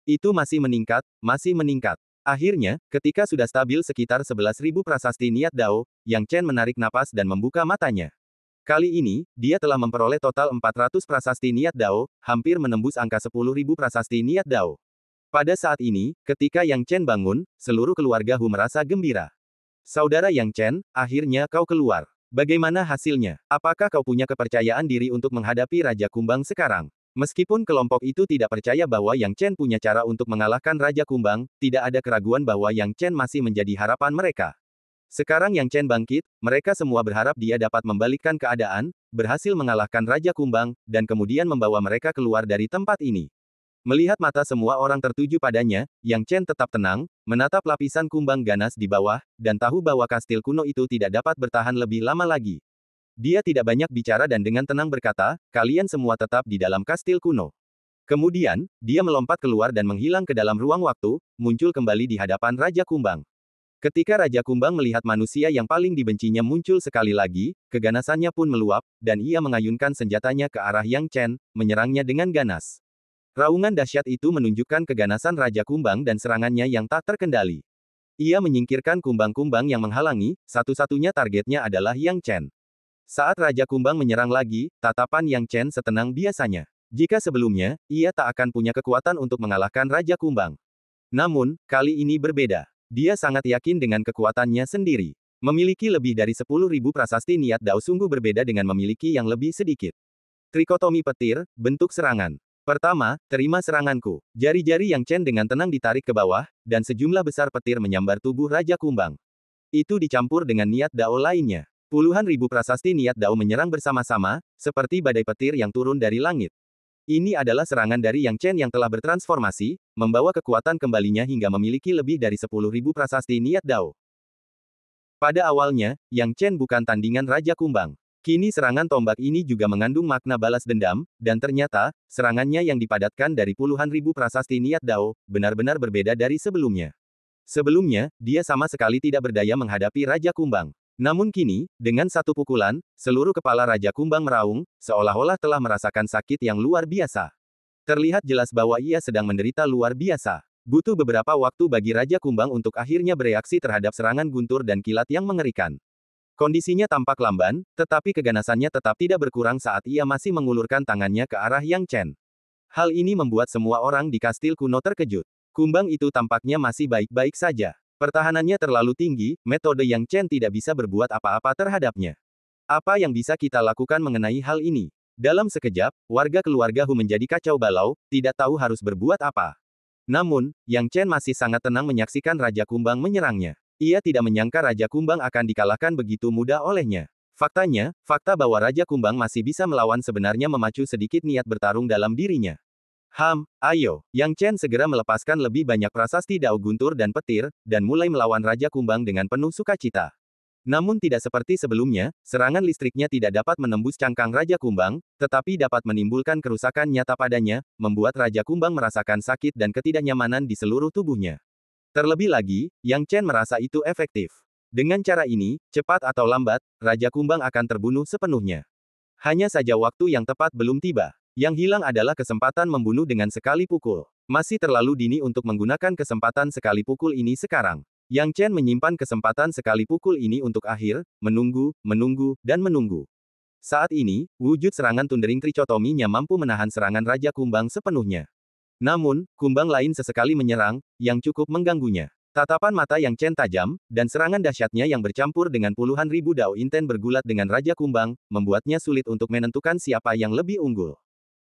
Itu masih meningkat, masih meningkat. Akhirnya, ketika sudah stabil sekitar 11.000 prasasti niat dao, Yang Chen menarik napas dan membuka matanya. Kali ini, dia telah memperoleh total 400 prasasti niat Dao, hampir menembus angka 10.000 prasasti niat Dao. Pada saat ini, ketika Yang Chen bangun, seluruh keluarga Hu merasa gembira. Saudara Yang Chen, akhirnya kau keluar. Bagaimana hasilnya? Apakah kau punya kepercayaan diri untuk menghadapi Raja Kumbang sekarang? Meskipun kelompok itu tidak percaya bahwa Yang Chen punya cara untuk mengalahkan Raja Kumbang, tidak ada keraguan bahwa Yang Chen masih menjadi harapan mereka. Sekarang Yang Chen bangkit, mereka semua berharap dia dapat membalikkan keadaan, berhasil mengalahkan Raja Kumbang, dan kemudian membawa mereka keluar dari tempat ini. Melihat mata semua orang tertuju padanya, Yang Chen tetap tenang, menatap lapisan kumbang ganas di bawah, dan tahu bahwa kastil kuno itu tidak dapat bertahan lebih lama lagi. Dia tidak banyak bicara dan dengan tenang berkata, kalian semua tetap di dalam kastil kuno. Kemudian, dia melompat keluar dan menghilang ke dalam ruang waktu, muncul kembali di hadapan Raja Kumbang. Ketika Raja Kumbang melihat manusia yang paling dibencinya muncul sekali lagi, keganasannya pun meluap, dan ia mengayunkan senjatanya ke arah Yang Chen, menyerangnya dengan ganas. Raungan dahsyat itu menunjukkan keganasan Raja Kumbang dan serangannya yang tak terkendali. Ia menyingkirkan kumbang-kumbang yang menghalangi, satu-satunya targetnya adalah Yang Chen. Saat Raja Kumbang menyerang lagi, tatapan Yang Chen setenang biasanya. Jika sebelumnya, ia tak akan punya kekuatan untuk mengalahkan Raja Kumbang. Namun, kali ini berbeda. Dia sangat yakin dengan kekuatannya sendiri. Memiliki lebih dari 10.000 prasasti niat Dao sungguh berbeda dengan memiliki yang lebih sedikit. Trikotomi petir, bentuk serangan. Pertama, terima seranganku. Jari-jari Yang Chen dengan tenang ditarik ke bawah, dan sejumlah besar petir menyambar tubuh Raja Kumbang. Itu dicampur dengan niat Dao lainnya. Puluhan ribu prasasti niat Dao menyerang bersama-sama, seperti badai petir yang turun dari langit. Ini adalah serangan dari Yang Chen yang telah bertransformasi, membawa kekuatan kembalinya hingga memiliki lebih dari 10.000 prasasti niat Dao. Pada awalnya, Yang Chen bukan tandingan Raja Kumbang. Kini serangan tombak ini juga mengandung makna balas dendam, dan ternyata, serangannya yang dipadatkan dari puluhan ribu prasasti niat Dao, benar-benar berbeda dari sebelumnya. Sebelumnya, dia sama sekali tidak berdaya menghadapi Raja Kumbang. Namun kini, dengan satu pukulan, seluruh kepala Raja Kumbang meraung, seolah-olah telah merasakan sakit yang luar biasa. Terlihat jelas bahwa ia sedang menderita luar biasa. Butuh beberapa waktu bagi Raja Kumbang untuk akhirnya bereaksi terhadap serangan guntur dan kilat yang mengerikan. Kondisinya tampak lamban, tetapi keganasannya tetap tidak berkurang saat ia masih mengulurkan tangannya ke arah Yang Chen. Hal ini membuat semua orang di kastil kuno terkejut. Kumbang itu tampaknya masih baik-baik saja. Pertahanannya terlalu tinggi, metode Yang Chen tidak bisa berbuat apa-apa terhadapnya. Apa yang bisa kita lakukan mengenai hal ini? Dalam sekejap, warga keluarga Hu menjadi kacau balau, tidak tahu harus berbuat apa. Namun, Yang Chen masih sangat tenang menyaksikan Raja Kumbang menyerangnya. Ia tidak menyangka Raja Kumbang akan dikalahkan begitu mudah olehnya. Faktanya, fakta bahwa Raja Kumbang masih bisa melawan sebenarnya memacu sedikit niat bertarung dalam dirinya. Ayo. Yang Chen segera melepaskan lebih banyak prasasti Dao guntur dan petir, dan mulai melawan Raja Kumbang dengan penuh sukacita. Namun tidak seperti sebelumnya, serangan listriknya tidak dapat menembus cangkang Raja Kumbang, tetapi dapat menimbulkan kerusakan nyata padanya, membuat Raja Kumbang merasakan sakit dan ketidaknyamanan di seluruh tubuhnya. Terlebih lagi, Yang Chen merasa itu efektif. Dengan cara ini, cepat atau lambat, Raja Kumbang akan terbunuh sepenuhnya. Hanya saja waktu yang tepat belum tiba. Yang hilang adalah kesempatan membunuh dengan sekali pukul. Masih terlalu dini untuk menggunakan kesempatan sekali pukul ini sekarang. Yang Chen menyimpan kesempatan sekali pukul ini untuk akhir, menunggu, dan menunggu. Saat ini, wujud serangan Thundering Trichotomy-nya mampu menahan serangan Raja Kumbang sepenuhnya. Namun, kumbang lain sesekali menyerang, yang cukup mengganggunya. Tatapan mata Yang Chen tajam, dan serangan dahsyatnya yang bercampur dengan puluhan ribu Dao Inten bergulat dengan Raja Kumbang, membuatnya sulit untuk menentukan siapa yang lebih unggul.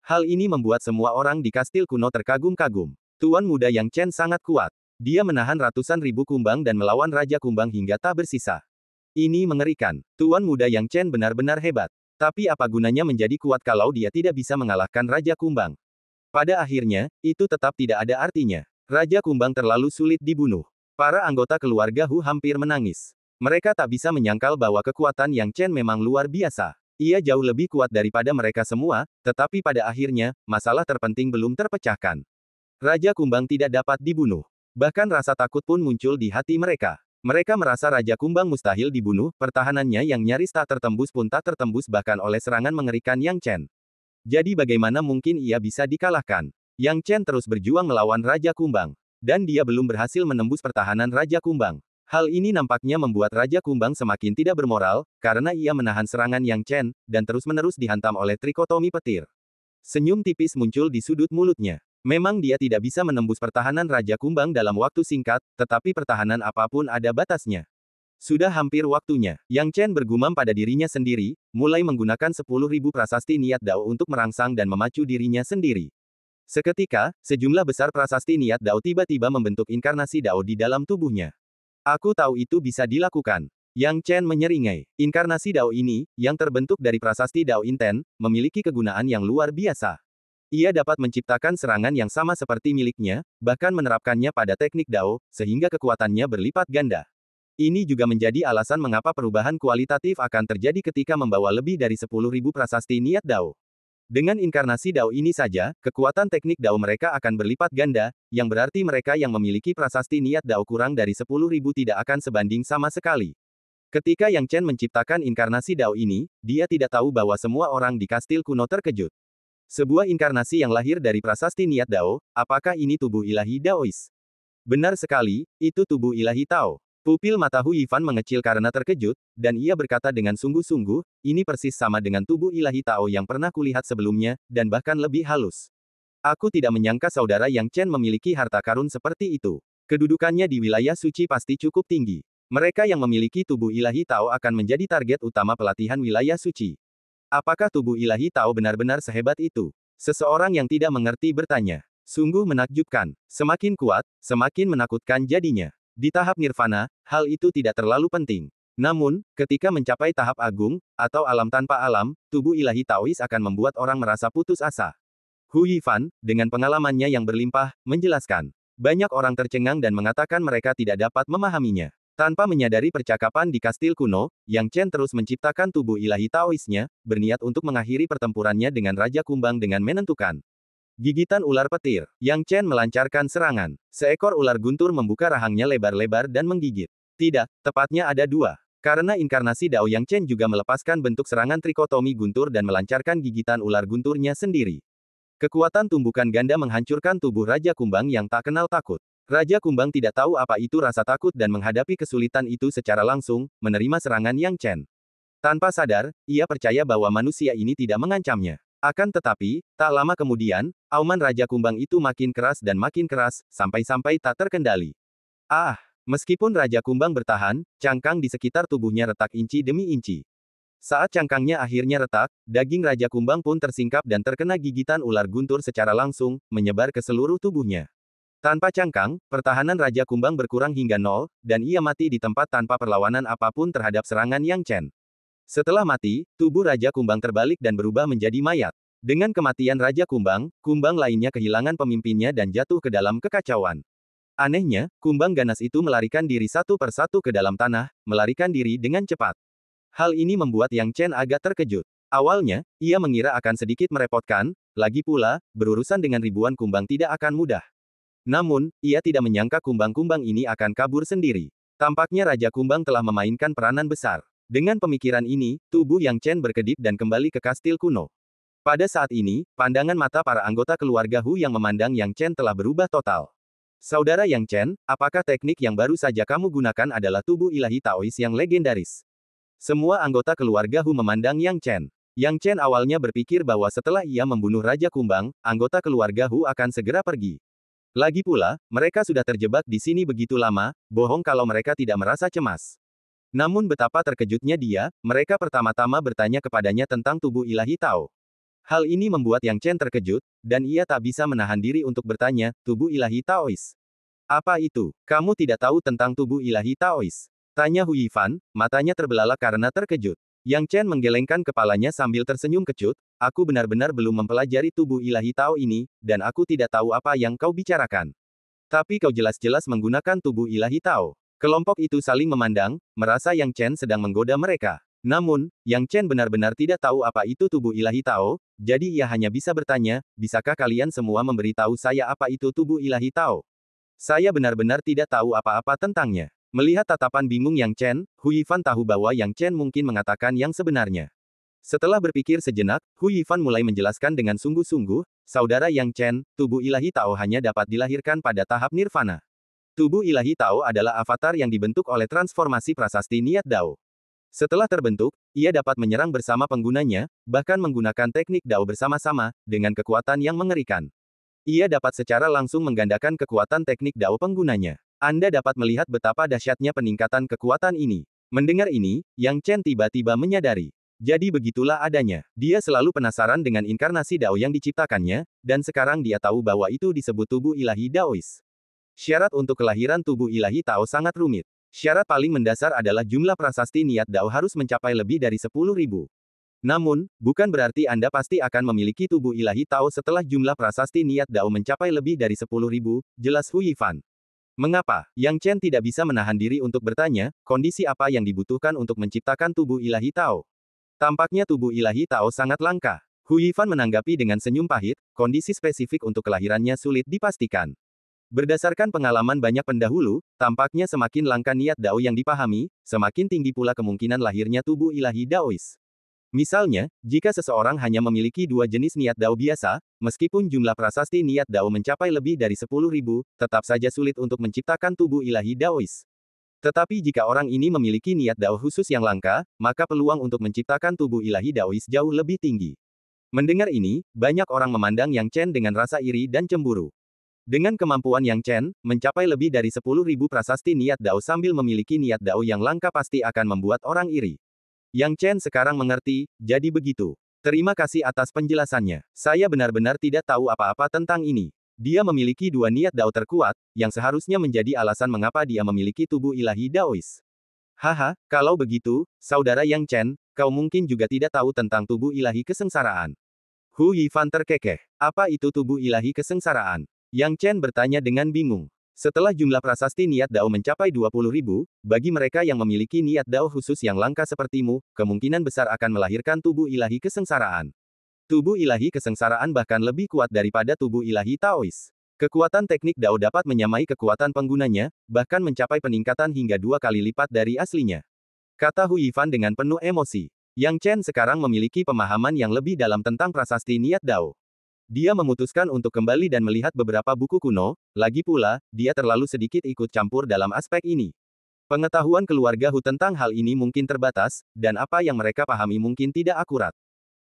Hal ini membuat semua orang di kastil kuno terkagum-kagum. Tuan muda Yang Chen sangat kuat. Dia menahan ratusan ribu kumbang dan melawan Raja Kumbang hingga tak bersisa. Ini mengerikan. Tuan muda Yang Chen benar-benar hebat. Tapi apa gunanya menjadi kuat kalau dia tidak bisa mengalahkan Raja Kumbang? Pada akhirnya, itu tetap tidak ada artinya. Raja Kumbang terlalu sulit dibunuh. Para anggota keluarga Hu hampir menangis. Mereka tak bisa menyangkal bahwa kekuatan Yang Chen memang luar biasa. Ia jauh lebih kuat daripada mereka semua, tetapi pada akhirnya, masalah terpenting belum terpecahkan. Raja Kumbang tidak dapat dibunuh. Bahkan rasa takut pun muncul di hati mereka. Mereka merasa Raja Kumbang mustahil dibunuh, pertahanannya yang nyaris tak tertembus pun tak tertembus bahkan oleh serangan mengerikan Yang Chen. Jadi bagaimana mungkin ia bisa dikalahkan? Yang Chen terus berjuang melawan Raja Kumbang. Dan dia belum berhasil menembus pertahanan Raja Kumbang. Hal ini nampaknya membuat Raja Kumbang semakin tidak bermoral, karena ia menahan serangan Yang Chen, dan terus-menerus dihantam oleh trikotomi petir. Senyum tipis muncul di sudut mulutnya. Memang dia tidak bisa menembus pertahanan Raja Kumbang dalam waktu singkat, tetapi pertahanan apapun ada batasnya. Sudah hampir waktunya. Yang Chen bergumam pada dirinya sendiri, mulai menggunakan 10.000 prasasti niat Dao untuk merangsang dan memacu dirinya sendiri. Seketika, sejumlah besar prasasti niat Dao tiba-tiba membentuk inkarnasi Dao di dalam tubuhnya. Aku tahu itu bisa dilakukan. Yang Chen menyeringai. Inkarnasi Dao ini, yang terbentuk dari prasasti Dao Inten, memiliki kegunaan yang luar biasa. Ia dapat menciptakan serangan yang sama seperti miliknya, bahkan menerapkannya pada teknik Dao, sehingga kekuatannya berlipat ganda. Ini juga menjadi alasan mengapa perubahan kualitatif akan terjadi ketika membawa lebih dari 10.000 prasasti niat Dao. Dengan inkarnasi Dao ini saja, kekuatan teknik Dao mereka akan berlipat ganda, yang berarti mereka yang memiliki prasasti niat Dao kurang dari 10.000 tidak akan sebanding sama sekali. Ketika Yang Chen menciptakan inkarnasi Dao ini, dia tidak tahu bahwa semua orang di kastil kuno terkejut. Sebuah inkarnasi yang lahir dari prasasti niat Dao, apakah ini tubuh ilahi Daois? Benar sekali, itu tubuh ilahi Tao. Pupil mata Hu Yifan mengecil karena terkejut, dan ia berkata dengan sungguh-sungguh, ini persis sama dengan tubuh ilahi Tao yang pernah kulihat sebelumnya, dan bahkan lebih halus. Aku tidak menyangka saudara Yang Chen memiliki harta karun seperti itu. Kedudukannya di wilayah suci pasti cukup tinggi. Mereka yang memiliki tubuh ilahi Tao akan menjadi target utama pelatihan wilayah suci. Apakah tubuh ilahi Tao benar-benar sehebat itu? Seseorang yang tidak mengerti bertanya. Sungguh menakjubkan. Semakin kuat, semakin menakutkan jadinya. Di tahap nirvana, hal itu tidak terlalu penting. Namun, ketika mencapai tahap agung, atau alam tanpa alam, tubuh ilahi Taois akan membuat orang merasa putus asa. Hu Yifan, dengan pengalamannya yang berlimpah, menjelaskan. Banyak orang tercengang dan mengatakan mereka tidak dapat memahaminya. Tanpa menyadari percakapan di kastil kuno, Yang Chen terus menciptakan tubuh ilahi Taoisnya, berniat untuk mengakhiri pertempurannya dengan Raja Kumbang dengan menentukan. Gigitan ular petir. Yang Chen melancarkan serangan. Seekor ular guntur membuka rahangnya lebar-lebar dan menggigit. Tidak, tepatnya ada dua. Karena inkarnasi Dao Yang Chen juga melepaskan bentuk serangan trikotomi guntur dan melancarkan gigitan ular gunturnya sendiri. Kekuatan tumbukan ganda menghancurkan tubuh Raja Kumbang yang tak kenal takut. Raja Kumbang tidak tahu apa itu rasa takut dan menghadapi kesulitan itu secara langsung, menerima serangan Yang Chen. Tanpa sadar, ia percaya bahwa manusia ini tidak mengancamnya. Akan tetapi, tak lama kemudian, auman Raja Kumbang itu makin keras dan makin keras, sampai-sampai tak terkendali. Ah! Meskipun Raja Kumbang bertahan, cangkang di sekitar tubuhnya retak inci demi inci. Saat cangkangnya akhirnya retak, daging Raja Kumbang pun tersingkap dan terkena gigitan ular guntur secara langsung, menyebar ke seluruh tubuhnya. Tanpa cangkang, pertahanan Raja Kumbang berkurang hingga nol, dan ia mati di tempat tanpa perlawanan apapun terhadap serangan Yang Chen. Setelah mati, tubuh Raja Kumbang terbalik dan berubah menjadi mayat. Dengan kematian Raja Kumbang, kumbang lainnya kehilangan pemimpinnya dan jatuh ke dalam kekacauan. Anehnya, kumbang ganas itu melarikan diri satu persatu ke dalam tanah, melarikan diri dengan cepat. Hal ini membuat Yang Chen agak terkejut. Awalnya, ia mengira akan sedikit merepotkan, lagi pula, berurusan dengan ribuan kumbang tidak akan mudah. Namun, ia tidak menyangka kumbang-kumbang ini akan kabur sendiri. Tampaknya Raja Kumbang telah memainkan peranan besar. Dengan pemikiran ini, tubuh Yang Chen berkedip dan kembali ke kastil kuno. Pada saat ini, pandangan mata para anggota keluarga Hu yang memandang Yang Chen telah berubah total. Saudara Yang Chen, apakah teknik yang baru saja kamu gunakan adalah tubuh ilahi Taois yang legendaris? Semua anggota keluarga Hu memandang Yang Chen. Yang Chen awalnya berpikir bahwa setelah ia membunuh Raja Kumbang, anggota keluarga Hu akan segera pergi. Lagi pula, mereka sudah terjebak di sini begitu lama, bohong kalau mereka tidak merasa cemas. Namun betapa terkejutnya dia, mereka pertama-tama bertanya kepadanya tentang tubuh ilahi Tao. Hal ini membuat Yang Chen terkejut, dan ia tak bisa menahan diri untuk bertanya, tubuh ilahi Taois. Apa itu? Kamu tidak tahu tentang tubuh ilahi Taois? Tanya Hu Yifan, matanya terbelalak karena terkejut. Yang Chen menggelengkan kepalanya sambil tersenyum kecut, aku benar-benar belum mempelajari tubuh ilahi Tao ini, dan aku tidak tahu apa yang kau bicarakan. Tapi kau jelas-jelas menggunakan tubuh ilahi Tao. Kelompok itu saling memandang, merasa Yang Chen sedang menggoda mereka. Namun, Yang Chen benar-benar tidak tahu apa itu tubuh ilahi Tao, jadi ia hanya bisa bertanya, bisakah kalian semua memberitahu saya apa itu tubuh ilahi Tao? Saya benar-benar tidak tahu apa-apa tentangnya. Melihat tatapan bingung Yang Chen, Hu Yifan tahu bahwa Yang Chen mungkin mengatakan yang sebenarnya. Setelah berpikir sejenak, Hu Yifan mulai menjelaskan dengan sungguh-sungguh, saudara Yang Chen, tubuh ilahi Tao hanya dapat dilahirkan pada tahap nirvana. Tubuh ilahi Tao adalah avatar yang dibentuk oleh transformasi prasasti niat Dao. Setelah terbentuk, ia dapat menyerang bersama penggunanya, bahkan menggunakan teknik Dao bersama-sama, dengan kekuatan yang mengerikan. Ia dapat secara langsung menggandakan kekuatan teknik Dao penggunanya. Anda dapat melihat betapa dahsyatnya peningkatan kekuatan ini. Mendengar ini, Yang Chen tiba-tiba menyadari. Jadi begitulah adanya. Dia selalu penasaran dengan inkarnasi Dao yang diciptakannya, dan sekarang dia tahu bahwa itu disebut tubuh ilahi Daois. Syarat untuk kelahiran tubuh ilahi Tao sangat rumit. Syarat paling mendasar adalah jumlah prasasti niat Dao harus mencapai lebih dari 10.000. Namun, bukan berarti Anda pasti akan memiliki tubuh ilahi Tao setelah jumlah prasasti niat Dao mencapai lebih dari 10.000, jelas Hu Yifan. Mengapa? Yang Chen tidak bisa menahan diri untuk bertanya, kondisi apa yang dibutuhkan untuk menciptakan tubuh ilahi Tao? Tampaknya tubuh ilahi Tao sangat langka. Hu Yifan menanggapi dengan senyum pahit, kondisi spesifik untuk kelahirannya sulit dipastikan. Berdasarkan pengalaman banyak pendahulu, tampaknya semakin langka niat Dao yang dipahami, semakin tinggi pula kemungkinan lahirnya tubuh ilahi Daois. Misalnya, jika seseorang hanya memiliki 2 jenis niat Dao biasa, meskipun jumlah prasasti niat Dao mencapai lebih dari 10.000, tetap saja sulit untuk menciptakan tubuh ilahi Daois. Tetapi jika orang ini memiliki niat Dao khusus yang langka, maka peluang untuk menciptakan tubuh ilahi Daois jauh lebih tinggi. Mendengar ini, banyak orang memandang Yang Chen dengan rasa iri dan cemburu. Dengan kemampuan Yang Chen, mencapai lebih dari 10.000 prasasti niat Dao sambil memiliki niat Dao yang langka pasti akan membuat orang iri. Yang Chen sekarang mengerti, jadi begitu. Terima kasih atas penjelasannya. Saya benar-benar tidak tahu apa-apa tentang ini. Dia memiliki 2 niat Dao terkuat, yang seharusnya menjadi alasan mengapa dia memiliki tubuh ilahi Daois. Haha, kalau begitu, saudara Yang Chen, kau mungkin juga tidak tahu tentang tubuh ilahi kesengsaraan. Hu Yifan terkekeh. Apa itu tubuh ilahi kesengsaraan? Yang Chen bertanya dengan bingung. Setelah jumlah prasasti niat Dao mencapai 20.000, bagi mereka yang memiliki niat Dao khusus yang langka sepertimu, kemungkinan besar akan melahirkan tubuh ilahi kesengsaraan. Tubuh ilahi kesengsaraan bahkan lebih kuat daripada tubuh ilahi Taois. Kekuatan teknik Dao dapat menyamai kekuatan penggunanya, bahkan mencapai peningkatan hingga 2 kali lipat dari aslinya. Kata Hu Yifan dengan penuh emosi. Yang Chen sekarang memiliki pemahaman yang lebih dalam tentang prasasti niat Dao. Dia memutuskan untuk kembali dan melihat beberapa buku kuno, lagi pula, dia terlalu sedikit ikut campur dalam aspek ini. Pengetahuan keluarga Hu tentang hal ini mungkin terbatas, dan apa yang mereka pahami mungkin tidak akurat.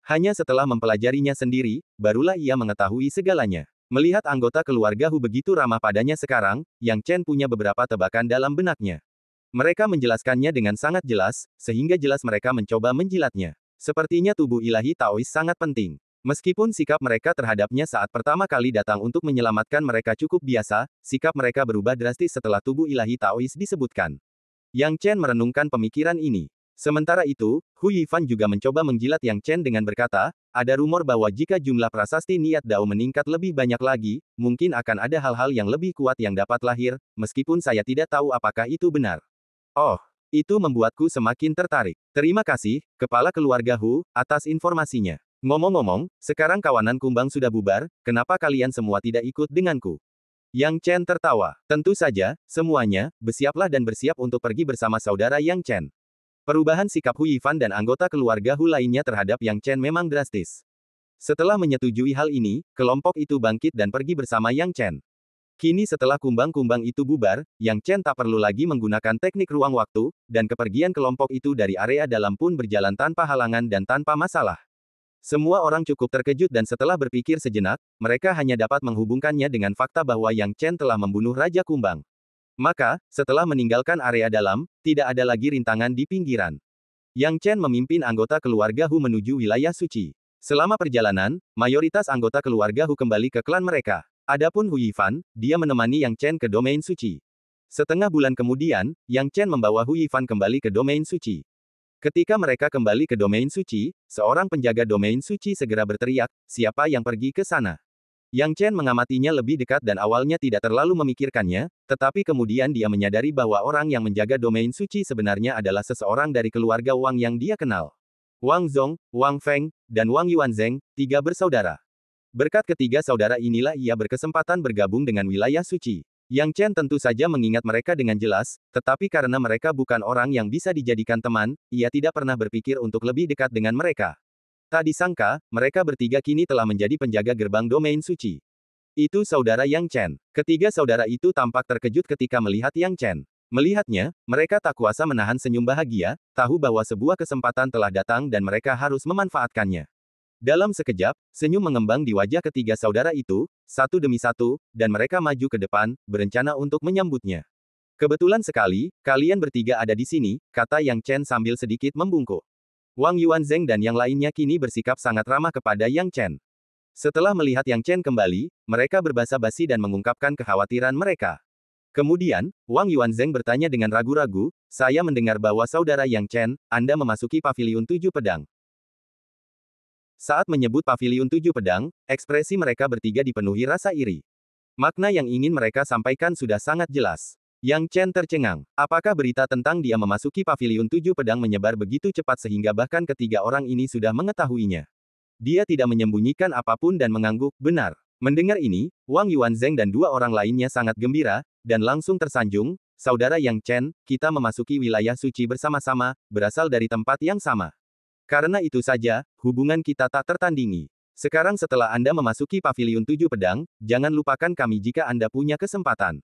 Hanya setelah mempelajarinya sendiri, barulah ia mengetahui segalanya. Melihat anggota keluarga Hu begitu ramah padanya sekarang, Yang Chen punya beberapa tebakan dalam benaknya. Mereka menjelaskannya dengan sangat jelas, sehingga jelas mereka mencoba menjilatnya. Sepertinya tubuh ilahi Taois sangat penting. Meskipun sikap mereka terhadapnya saat pertama kali datang untuk menyelamatkan mereka cukup biasa, sikap mereka berubah drastis setelah tubuh ilahi Taois disebutkan. Yang Chen merenungkan pemikiran ini. Sementara itu, Hu Yifan juga mencoba menjilat Yang Chen dengan berkata, ada rumor bahwa jika jumlah prasasti niat Dao meningkat lebih banyak lagi, mungkin akan ada hal-hal yang lebih kuat yang dapat lahir, meskipun saya tidak tahu apakah itu benar. Oh, itu membuatku semakin tertarik. Terima kasih, Kepala Keluarga Hu, atas informasinya. Ngomong-ngomong, sekarang kawanan kumbang sudah bubar, kenapa kalian semua tidak ikut denganku? Yang Chen tertawa. Tentu saja, semuanya, bersiaplah dan bersiap untuk pergi bersama saudara Yang Chen. Perubahan sikap Hu Yifan dan anggota keluarga Hu lainnya terhadap Yang Chen memang drastis. Setelah menyetujui hal ini, kelompok itu bangkit dan pergi bersama Yang Chen. Kini setelah kumbang-kumbang itu bubar, Yang Chen tak perlu lagi menggunakan teknik ruang waktu, dan kepergian kelompok itu dari area dalam pun berjalan tanpa halangan dan tanpa masalah. Semua orang cukup terkejut dan setelah berpikir sejenak, mereka hanya dapat menghubungkannya dengan fakta bahwa Yang Chen telah membunuh Raja Kumbang. Maka, setelah meninggalkan area dalam, tidak ada lagi rintangan di pinggiran. Yang Chen memimpin anggota keluarga Hu menuju wilayah suci. Selama perjalanan, mayoritas anggota keluarga Hu kembali ke klan mereka. Adapun Hu Yifan, dia menemani Yang Chen ke domain suci. Setengah bulan kemudian, Yang Chen membawa Hu Yifan kembali ke domain suci. Ketika mereka kembali ke domain suci, seorang penjaga domain suci segera berteriak, siapa yang pergi ke sana? Yang Chen mengamatinya lebih dekat dan awalnya tidak terlalu memikirkannya, tetapi kemudian dia menyadari bahwa orang yang menjaga domain suci sebenarnya adalah seseorang dari keluarga Wang yang dia kenal. Wang Zong, Wang Feng, dan Wang Yuanzheng, 3 bersaudara. Berkat ketiga saudara inilah ia berkesempatan bergabung dengan wilayah suci. Yang Chen tentu saja mengingat mereka dengan jelas, tetapi karena mereka bukan orang yang bisa dijadikan teman, ia tidak pernah berpikir untuk lebih dekat dengan mereka. Tak disangka, mereka bertiga kini telah menjadi penjaga gerbang domain suci. Itu saudara Yang Chen. Ketiga saudara itu tampak terkejut ketika melihat Yang Chen. Melihatnya, mereka tak kuasa menahan senyum bahagia, tahu bahwa sebuah kesempatan telah datang dan mereka harus memanfaatkannya. Dalam sekejap, senyum mengembang di wajah ketiga saudara itu, satu demi satu, dan mereka maju ke depan, berencana untuk menyambutnya. Kebetulan sekali, kalian bertiga ada di sini, kata Yang Chen sambil sedikit membungkuk. Wang Yuanzheng dan yang lainnya kini bersikap sangat ramah kepada Yang Chen. Setelah melihat Yang Chen kembali, mereka berbasa-basi dan mengungkapkan kekhawatiran mereka. Kemudian, Wang Yuanzheng bertanya dengan ragu-ragu, saya mendengar bahwa saudara Yang Chen, Anda memasuki paviliun 7 pedang. Saat menyebut paviliun 7 pedang, ekspresi mereka bertiga dipenuhi rasa iri. Makna yang ingin mereka sampaikan sudah sangat jelas. Yang Chen tercengang. Apakah berita tentang dia memasuki paviliun 7 pedang menyebar begitu cepat sehingga bahkan ketiga orang ini sudah mengetahuinya? Dia tidak menyembunyikan apapun dan mengangguk, benar. Mendengar ini, Wang Yuanzheng dan dua orang lainnya sangat gembira, dan langsung tersanjung, saudara Yang Chen, kita memasuki wilayah suci bersama-sama, berasal dari tempat yang sama. Karena itu saja, hubungan kita tak tertandingi. Sekarang setelah Anda memasuki paviliun 7 pedang, jangan lupakan kami jika Anda punya kesempatan.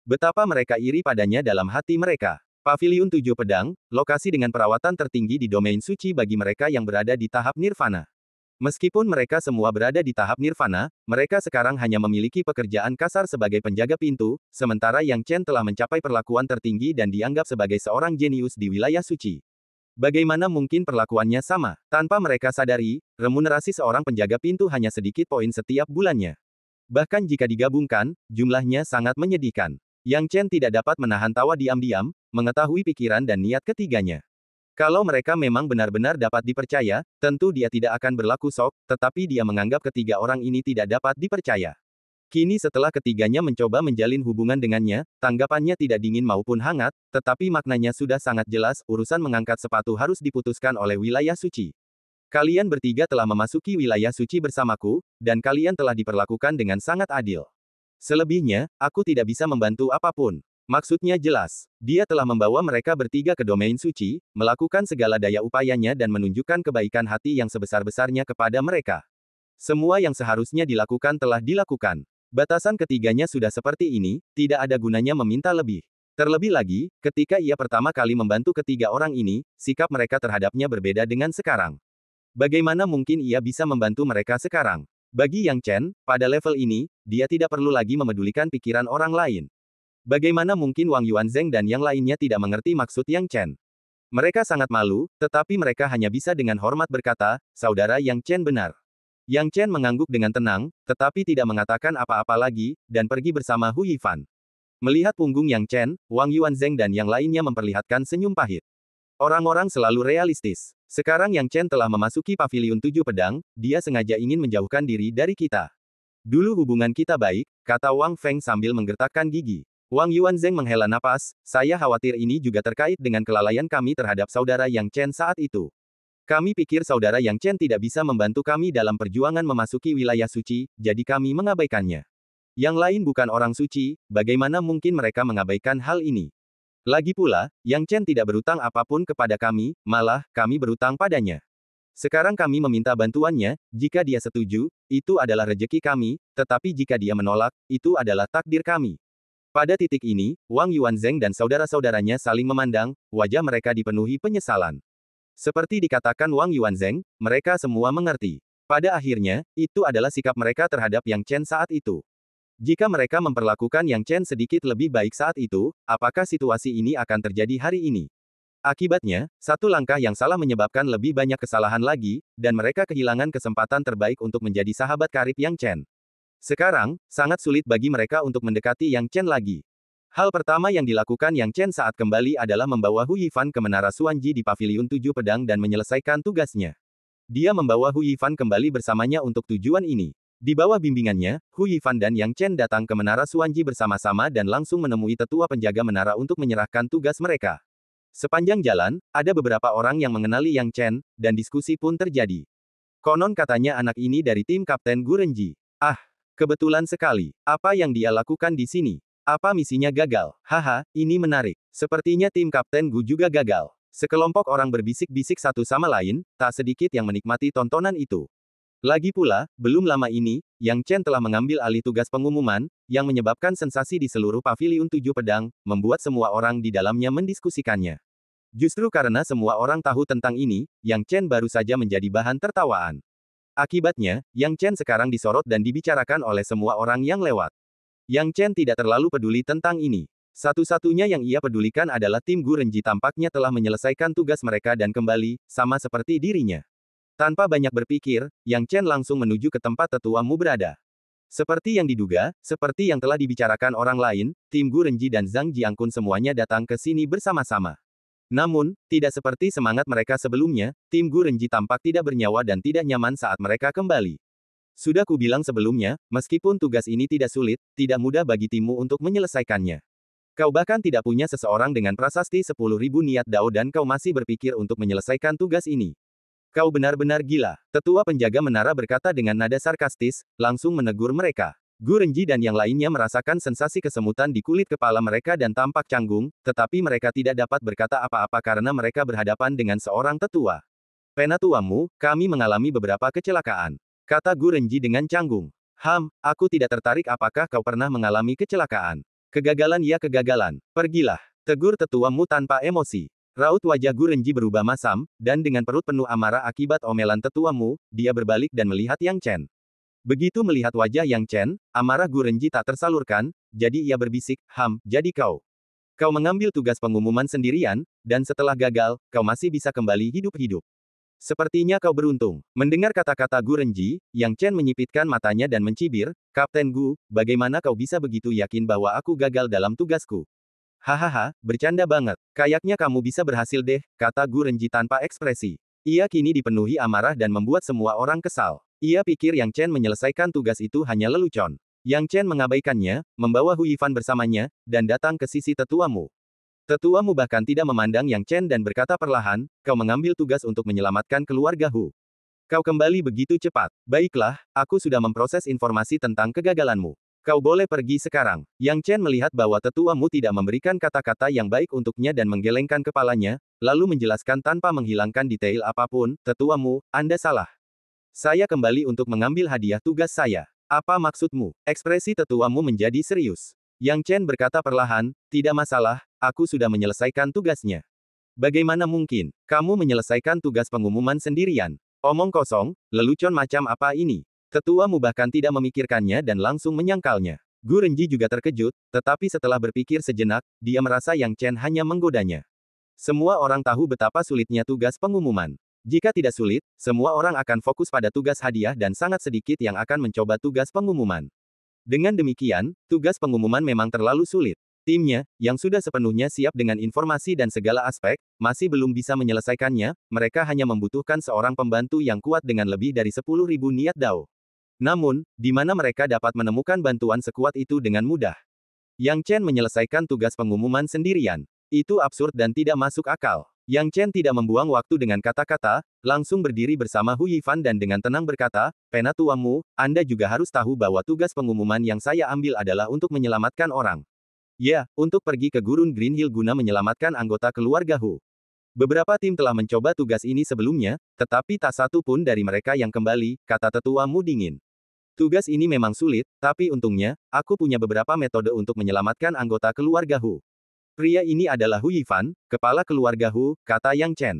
Betapa mereka iri padanya dalam hati mereka. Paviliun 7 pedang, lokasi dengan perawatan tertinggi di domain suci bagi mereka yang berada di tahap nirvana. Meskipun mereka semua berada di tahap nirvana, mereka sekarang hanya memiliki pekerjaan kasar sebagai penjaga pintu, sementara Yang Chen telah mencapai perlakuan tertinggi dan dianggap sebagai seorang jenius di wilayah suci. Bagaimana mungkin perlakuannya sama? Tanpa mereka sadari, remunerasi seorang penjaga pintu hanya sedikit poin setiap bulannya. Bahkan jika digabungkan, jumlahnya sangat menyedihkan. Yang Chen tidak dapat menahan tawa diam-diam, mengetahui pikiran dan niat ketiganya. Kalau mereka memang benar-benar dapat dipercaya, tentu dia tidak akan berlaku sok, tetapi dia menganggap ketiga orang ini tidak dapat dipercaya. Kini setelah ketiganya mencoba menjalin hubungan dengannya, tanggapannya tidak dingin maupun hangat, tetapi maknanya sudah sangat jelas, urusan mengangkat sepatu harus diputuskan oleh wilayah suci. Kalian bertiga telah memasuki wilayah suci bersamaku, dan kalian telah diperlakukan dengan sangat adil. Selebihnya, aku tidak bisa membantu apapun. Maksudnya jelas, dia telah membawa mereka bertiga ke domain suci, melakukan segala daya upayanya dan menunjukkan kebaikan hati yang sebesar-besarnya kepada mereka. Semua yang seharusnya dilakukan telah dilakukan. Batasan ketiganya sudah seperti ini, tidak ada gunanya meminta lebih. Terlebih lagi, ketika ia pertama kali membantu ketiga orang ini, sikap mereka terhadapnya berbeda dengan sekarang. Bagaimana mungkin ia bisa membantu mereka sekarang? Bagi Yang Chen, pada level ini, dia tidak perlu lagi memedulikan pikiran orang lain. Bagaimana mungkin Wang Yuanzheng dan yang lainnya tidak mengerti maksud Yang Chen? Mereka sangat malu, tetapi mereka hanya bisa dengan hormat berkata, saudara Yang Chen benar. Yang Chen mengangguk dengan tenang, tetapi tidak mengatakan apa-apa lagi, dan pergi bersama Hu Yifan. Melihat punggung Yang Chen, Wang Yuanzheng dan yang lainnya memperlihatkan senyum pahit. Orang-orang selalu realistis. Sekarang Yang Chen telah memasuki paviliun 7 pedang, dia sengaja ingin menjauhkan diri dari kita. Dulu hubungan kita baik, kata Wang Feng sambil menggertakkan gigi. Wang Yuanzheng menghela napas, saya khawatir ini juga terkait dengan kelalaian kami terhadap saudara Yang Chen saat itu. Kami pikir saudara Yang Chen tidak bisa membantu kami dalam perjuangan memasuki wilayah suci, jadi kami mengabaikannya. Yang lain bukan orang suci, bagaimana mungkin mereka mengabaikan hal ini? Lagi pula, Yang Chen tidak berutang apapun kepada kami, malah, kami berutang padanya. Sekarang kami meminta bantuannya, jika dia setuju, itu adalah rejeki kami, tetapi jika dia menolak, itu adalah takdir kami. Pada titik ini, Wang Yuanzheng dan saudara-saudaranya saling memandang, wajah mereka dipenuhi penyesalan. Seperti dikatakan Wang Yuanzheng, mereka semua mengerti. Pada akhirnya, itu adalah sikap mereka terhadap Yang Chen saat itu. Jika mereka memperlakukan Yang Chen sedikit lebih baik saat itu, apakah situasi ini akan terjadi hari ini? Akibatnya, satu langkah yang salah menyebabkan lebih banyak kesalahan lagi, dan mereka kehilangan kesempatan terbaik untuk menjadi sahabat karib Yang Chen. Sekarang, sangat sulit bagi mereka untuk mendekati Yang Chen lagi. Hal pertama yang dilakukan Yang Chen saat kembali adalah membawa Hu Yifan ke Menara Suanji di Paviliun 7 Pedang dan menyelesaikan tugasnya. Dia membawa Hu Yifan kembali bersamanya untuk tujuan ini. Di bawah bimbingannya, Hu Yifan dan Yang Chen datang ke Menara Suanji bersama-sama dan langsung menemui tetua penjaga menara untuk menyerahkan tugas mereka. Sepanjang jalan, ada beberapa orang yang mengenali Yang Chen, dan diskusi pun terjadi. Konon katanya anak ini dari tim Kapten Gurenji. Ah! Kebetulan sekali. Apa yang dia lakukan di sini? Apa misinya gagal? Haha, ini menarik. Sepertinya tim Kapten Gu juga gagal. Sekelompok orang berbisik-bisik satu sama lain, tak sedikit yang menikmati tontonan itu. Lagi pula, belum lama ini, Yang Chen telah mengambil alih tugas pengumuman, yang menyebabkan sensasi di seluruh paviliun tujuh pedang, membuat semua orang di dalamnya mendiskusikannya. Justru karena semua orang tahu tentang ini, Yang Chen baru saja menjadi bahan tertawaan. Akibatnya, Yang Chen sekarang disorot dan dibicarakan oleh semua orang yang lewat. Yang Chen tidak terlalu peduli tentang ini. Satu-satunya yang ia pedulikan adalah tim Gu Renji tampaknya telah menyelesaikan tugas mereka dan kembali, sama seperti dirinya. Tanpa banyak berpikir, Yang Chen langsung menuju ke tempat tetua Mu berada. Seperti yang diduga, seperti yang telah dibicarakan orang lain, tim Gu Renji dan Zhang Jiangkun semuanya datang ke sini bersama-sama. Namun, tidak seperti semangat mereka sebelumnya, tim Gu Renji tampak tidak bernyawa dan tidak nyaman saat mereka kembali. Sudah kubilang sebelumnya, meskipun tugas ini tidak sulit, tidak mudah bagi timmu untuk menyelesaikannya. Kau bahkan tidak punya seseorang dengan prasasti 10.000 niat dao dan kau masih berpikir untuk menyelesaikan tugas ini. Kau benar-benar gila. Tetua penjaga menara berkata dengan nada sarkastis, langsung menegur mereka. Gu Renji dan yang lainnya merasakan sensasi kesemutan di kulit kepala mereka dan tampak canggung, tetapi mereka tidak dapat berkata apa-apa karena mereka berhadapan dengan seorang tetua. Penatuamu, kami mengalami beberapa kecelakaan, kata Gu Renji dengan canggung. Aku tidak tertarik apakah kau pernah mengalami kecelakaan. Kegagalan ya kegagalan. Pergilah. Tegur tetuamu tanpa emosi. Raut wajah Gu Renji berubah masam, dan dengan perut penuh amarah akibat omelan tetuamu, dia berbalik dan melihat Yang Chen. Begitu melihat wajah Yang Chen, amarah Gu Renji tak tersalurkan, jadi ia berbisik, jadi kau. Kau mengambil tugas pengumuman sendirian, dan setelah gagal, kau masih bisa kembali hidup-hidup. Sepertinya kau beruntung. Mendengar kata-kata Gu Renji, Yang Chen menyipitkan matanya dan mencibir, Kapten Gu, bagaimana kau bisa begitu yakin bahwa aku gagal dalam tugasku? Hahaha, bercanda banget. Kayaknya kamu bisa berhasil deh, kata Gu Renji tanpa ekspresi. Ia kini dipenuhi amarah dan membuat semua orang kesal. Ia pikir Yang Chen menyelesaikan tugas itu hanya lelucon. Yang Chen mengabaikannya, membawa Hu Yifan bersamanya, dan datang ke sisi tetuamu. Tetuamu bahkan tidak memandang Yang Chen dan berkata perlahan, kau mengambil tugas untuk menyelamatkan keluarga Hu. Kau kembali begitu cepat. Baiklah, aku sudah memproses informasi tentang kegagalanmu. Kau boleh pergi sekarang. Yang Chen melihat bahwa tetuamu tidak memberikan kata-kata yang baik untuknya dan menggelengkan kepalanya, lalu menjelaskan tanpa menghilangkan detail apapun, tetuamu, Anda salah. Saya kembali untuk mengambil hadiah tugas saya. Apa maksudmu? Ekspresi tetuamu menjadi serius. Yang Chen berkata perlahan, tidak masalah, aku sudah menyelesaikan tugasnya. Bagaimana mungkin? Kamu menyelesaikan tugas pengumuman sendirian. Omong kosong, lelucon macam apa ini? Tetuamu bahkan tidak memikirkannya dan langsung menyangkalnya. Gu Renji juga terkejut, tetapi setelah berpikir sejenak, dia merasa Yang Chen hanya menggodanya. Semua orang tahu betapa sulitnya tugas pengumuman. Jika tidak sulit, semua orang akan fokus pada tugas hadiah dan sangat sedikit yang akan mencoba tugas pengumuman. Dengan demikian, tugas pengumuman memang terlalu sulit. Timnya, yang sudah sepenuhnya siap dengan informasi dan segala aspek, masih belum bisa menyelesaikannya, mereka hanya membutuhkan seorang pembantu yang kuat dengan lebih dari 10.000 niat dao. Namun, di mana mereka dapat menemukan bantuan sekuat itu dengan mudah? Yang Chen menyelesaikan tugas pengumuman sendirian. Itu absurd dan tidak masuk akal. Yang Chen tidak membuang waktu dengan kata-kata, langsung berdiri bersama Hu Yifan dan dengan tenang berkata, Penatuamu, Anda juga harus tahu bahwa tugas pengumuman yang saya ambil adalah untuk menyelamatkan orang. Ya, untuk pergi ke Gurun Green Hill guna menyelamatkan anggota keluarga Hu. Beberapa tim telah mencoba tugas ini sebelumnya, tetapi tak satu pun dari mereka yang kembali, kata tetuamu dingin. Tugas ini memang sulit, tapi untungnya, aku punya beberapa metode untuk menyelamatkan anggota keluarga Hu. Pria ini adalah Hu Yifan, kepala keluarga Hu, kata Yang Chen.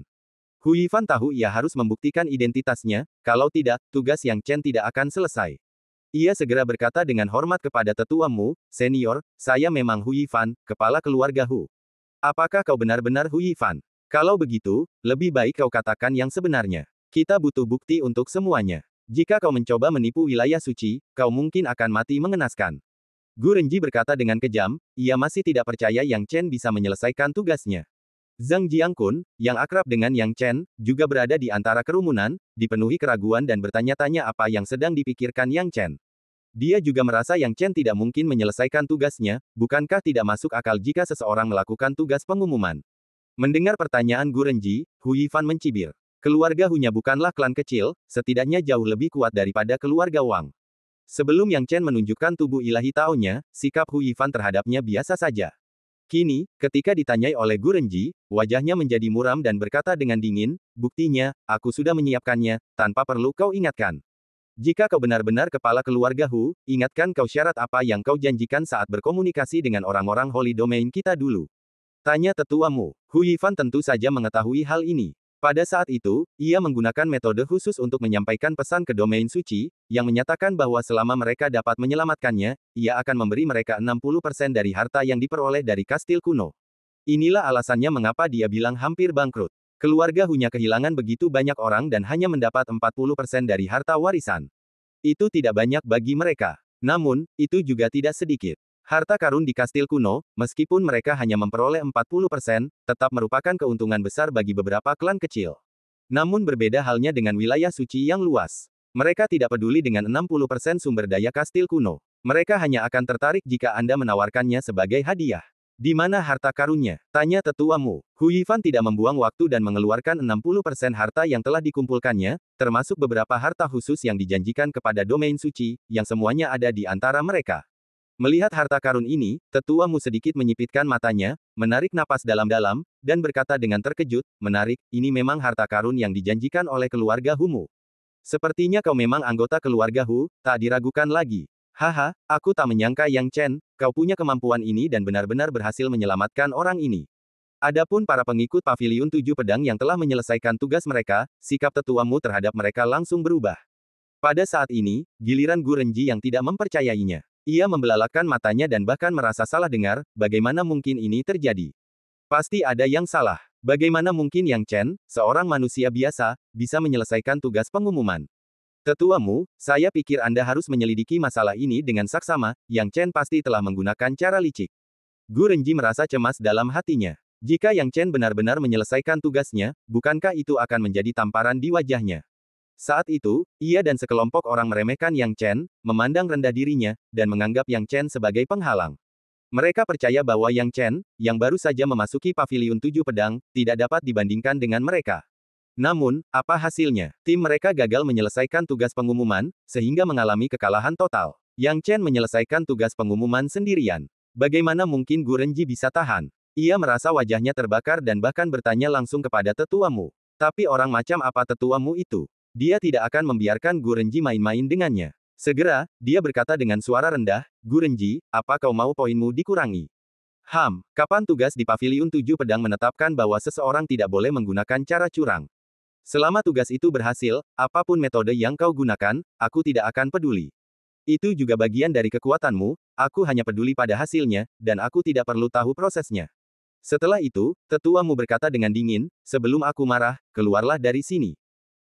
Hu Yifan tahu ia harus membuktikan identitasnya, kalau tidak, tugas Yang Chen tidak akan selesai. Ia segera berkata dengan hormat kepada tetuamu, senior, saya memang Hu Yifan, kepala keluarga Hu. Apakah kau benar-benar Hu Yifan? Kalau begitu, lebih baik kau katakan yang sebenarnya. Kita butuh bukti untuk semuanya. Jika kau mencoba menipu wilayah suci, kau mungkin akan mati mengenaskan. Gu Renji berkata dengan kejam, ia masih tidak percaya Yang Chen bisa menyelesaikan tugasnya. Zhang Jiangkun, yang akrab dengan Yang Chen, juga berada di antara kerumunan, dipenuhi keraguan dan bertanya-tanya apa yang sedang dipikirkan Yang Chen. Dia juga merasa Yang Chen tidak mungkin menyelesaikan tugasnya, bukankah tidak masuk akal jika seseorang melakukan tugas pengumuman? Mendengar pertanyaan Gu Renji, Hu Yifan mencibir. Keluarga Hu-nya bukanlah klan kecil, setidaknya jauh lebih kuat daripada keluarga Wang. Sebelum Yang Chen menunjukkan tubuh ilahi Tao-nya, sikap Hu Yifan terhadapnya biasa saja. Kini, ketika ditanyai oleh Gu Renji, wajahnya menjadi muram dan berkata dengan dingin, buktinya, aku sudah menyiapkannya, tanpa perlu kau ingatkan. Jika kau benar-benar kepala keluarga Hu, ingatkan kau syarat apa yang kau janjikan saat berkomunikasi dengan orang-orang Holy Domain kita dulu. Tanya tetua Mu. Hu Yifan tentu saja mengetahui hal ini. Pada saat itu, ia menggunakan metode khusus untuk menyampaikan pesan ke domain suci, yang menyatakan bahwa selama mereka dapat menyelamatkannya, ia akan memberi mereka 60% dari harta yang diperoleh dari kastil kuno. Inilah alasannya mengapa dia bilang hampir bangkrut. Keluarga Hu-nya kehilangan begitu banyak orang dan hanya mendapat 40% dari harta warisan. Itu tidak banyak bagi mereka. Namun, itu juga tidak sedikit. Harta karun di kastil kuno, meskipun mereka hanya memperoleh 40%, tetap merupakan keuntungan besar bagi beberapa klan kecil. Namun berbeda halnya dengan wilayah suci yang luas. Mereka tidak peduli dengan 60% sumber daya kastil kuno. Mereka hanya akan tertarik jika Anda menawarkannya sebagai hadiah. Di mana harta karunnya? Tanya tetua Mu. Hu Yifan tidak membuang waktu dan mengeluarkan 60% harta yang telah dikumpulkannya, termasuk beberapa harta khusus yang dijanjikan kepada domain suci, yang semuanya ada di antara mereka. Melihat harta karun ini, tetua Mu sedikit menyipitkan matanya, menarik napas dalam-dalam, dan berkata dengan terkejut, menarik, ini memang harta karun yang dijanjikan oleh keluarga Hu-mu. Sepertinya kau memang anggota keluarga Hu, tak diragukan lagi. Haha, aku tak menyangka Yang Chen, kau punya kemampuan ini dan benar-benar berhasil menyelamatkan orang ini. Adapun para pengikut Paviliun 7 Pedang yang telah menyelesaikan tugas mereka, sikap tetua Mu terhadap mereka langsung berubah. Pada saat ini, giliran Gu Renji yang tidak mempercayainya. Ia membelalakkan matanya dan bahkan merasa salah dengar, bagaimana mungkin ini terjadi. Pasti ada yang salah. Bagaimana mungkin Yang Chen, seorang manusia biasa, bisa menyelesaikan tugas pengumuman. Tetua Mu, saya pikir Anda harus menyelidiki masalah ini dengan saksama, Yang Chen pasti telah menggunakan cara licik. Gu Renji merasa cemas dalam hatinya. Jika Yang Chen benar-benar menyelesaikan tugasnya, bukankah itu akan menjadi tamparan di wajahnya? Saat itu, ia dan sekelompok orang meremehkan Yang Chen, memandang rendah dirinya, dan menganggap Yang Chen sebagai penghalang. Mereka percaya bahwa Yang Chen, yang baru saja memasuki Paviliun 7 Pedang, tidak dapat dibandingkan dengan mereka. Namun, apa hasilnya? Tim mereka gagal menyelesaikan tugas pengumuman, sehingga mengalami kekalahan total. Yang Chen menyelesaikan tugas pengumuman sendirian. Bagaimana mungkin Gu Renji bisa tahan? Ia merasa wajahnya terbakar dan bahkan bertanya langsung kepada tetua Mu. Tapi orang macam apa tetua Mu itu? Dia tidak akan membiarkan Gu Renji main-main dengannya. Segera, dia berkata dengan suara rendah, Gu Renji, apa kau mau poinmu dikurangi? Kapan tugas di Paviliun 7 Pedang menetapkan bahwa seseorang tidak boleh menggunakan cara curang? Selama tugas itu berhasil, apapun metode yang kau gunakan, aku tidak akan peduli. Itu juga bagian dari kekuatanmu, aku hanya peduli pada hasilnya, dan aku tidak perlu tahu prosesnya. Setelah itu, tetua Mu berkata dengan dingin, sebelum aku marah, keluarlah dari sini.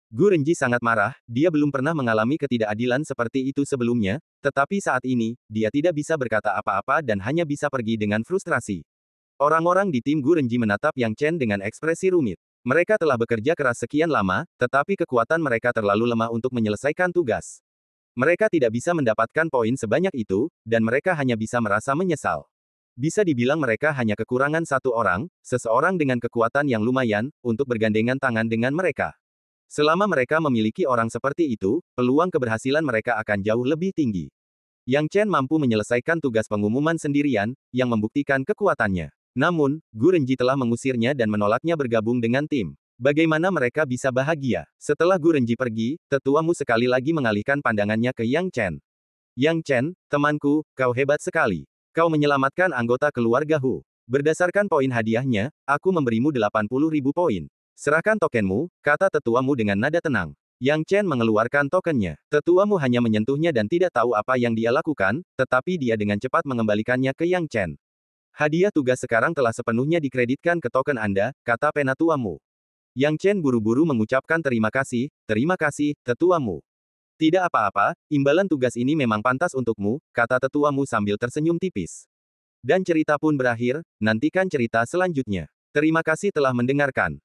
Gu Renji sangat marah, dia belum pernah mengalami ketidakadilan seperti itu sebelumnya, tetapi saat ini, dia tidak bisa berkata apa-apa dan hanya bisa pergi dengan frustrasi. Orang-orang di tim Gu Renji menatap Yang Chen dengan ekspresi rumit. Mereka telah bekerja keras sekian lama, tetapi kekuatan mereka terlalu lemah untuk menyelesaikan tugas. Mereka tidak bisa mendapatkan poin sebanyak itu, dan mereka hanya bisa merasa menyesal. Bisa dibilang mereka hanya kekurangan satu orang, seseorang dengan kekuatan yang lumayan, untuk bergandengan tangan dengan mereka. Selama mereka memiliki orang seperti itu, peluang keberhasilan mereka akan jauh lebih tinggi. Yang Chen mampu menyelesaikan tugas pengumuman sendirian, yang membuktikan kekuatannya. Namun, Gu Renji telah mengusirnya dan menolaknya bergabung dengan tim. Bagaimana mereka bisa bahagia? Setelah Gu Renji pergi, tetua Mu sekali lagi mengalihkan pandangannya ke Yang Chen. Yang Chen, temanku, kau hebat sekali. Kau menyelamatkan anggota keluarga Hu. Berdasarkan poin hadiahnya, aku memberimu 80.000 poin. Serahkan tokenmu, kata tetua Mu dengan nada tenang. Yang Chen mengeluarkan tokennya. Tetua Mu hanya menyentuhnya dan tidak tahu apa yang dia lakukan, tetapi dia dengan cepat mengembalikannya ke Yang Chen. Hadiah tugas sekarang telah sepenuhnya dikreditkan ke token Anda, kata penatua Mu. Yang Chen buru-buru mengucapkan terima kasih, tetua Mu. Tidak apa-apa, imbalan tugas ini memang pantas untukmu, kata tetua Mu sambil tersenyum tipis. Dan cerita pun berakhir, nantikan cerita selanjutnya. Terima kasih telah mendengarkan.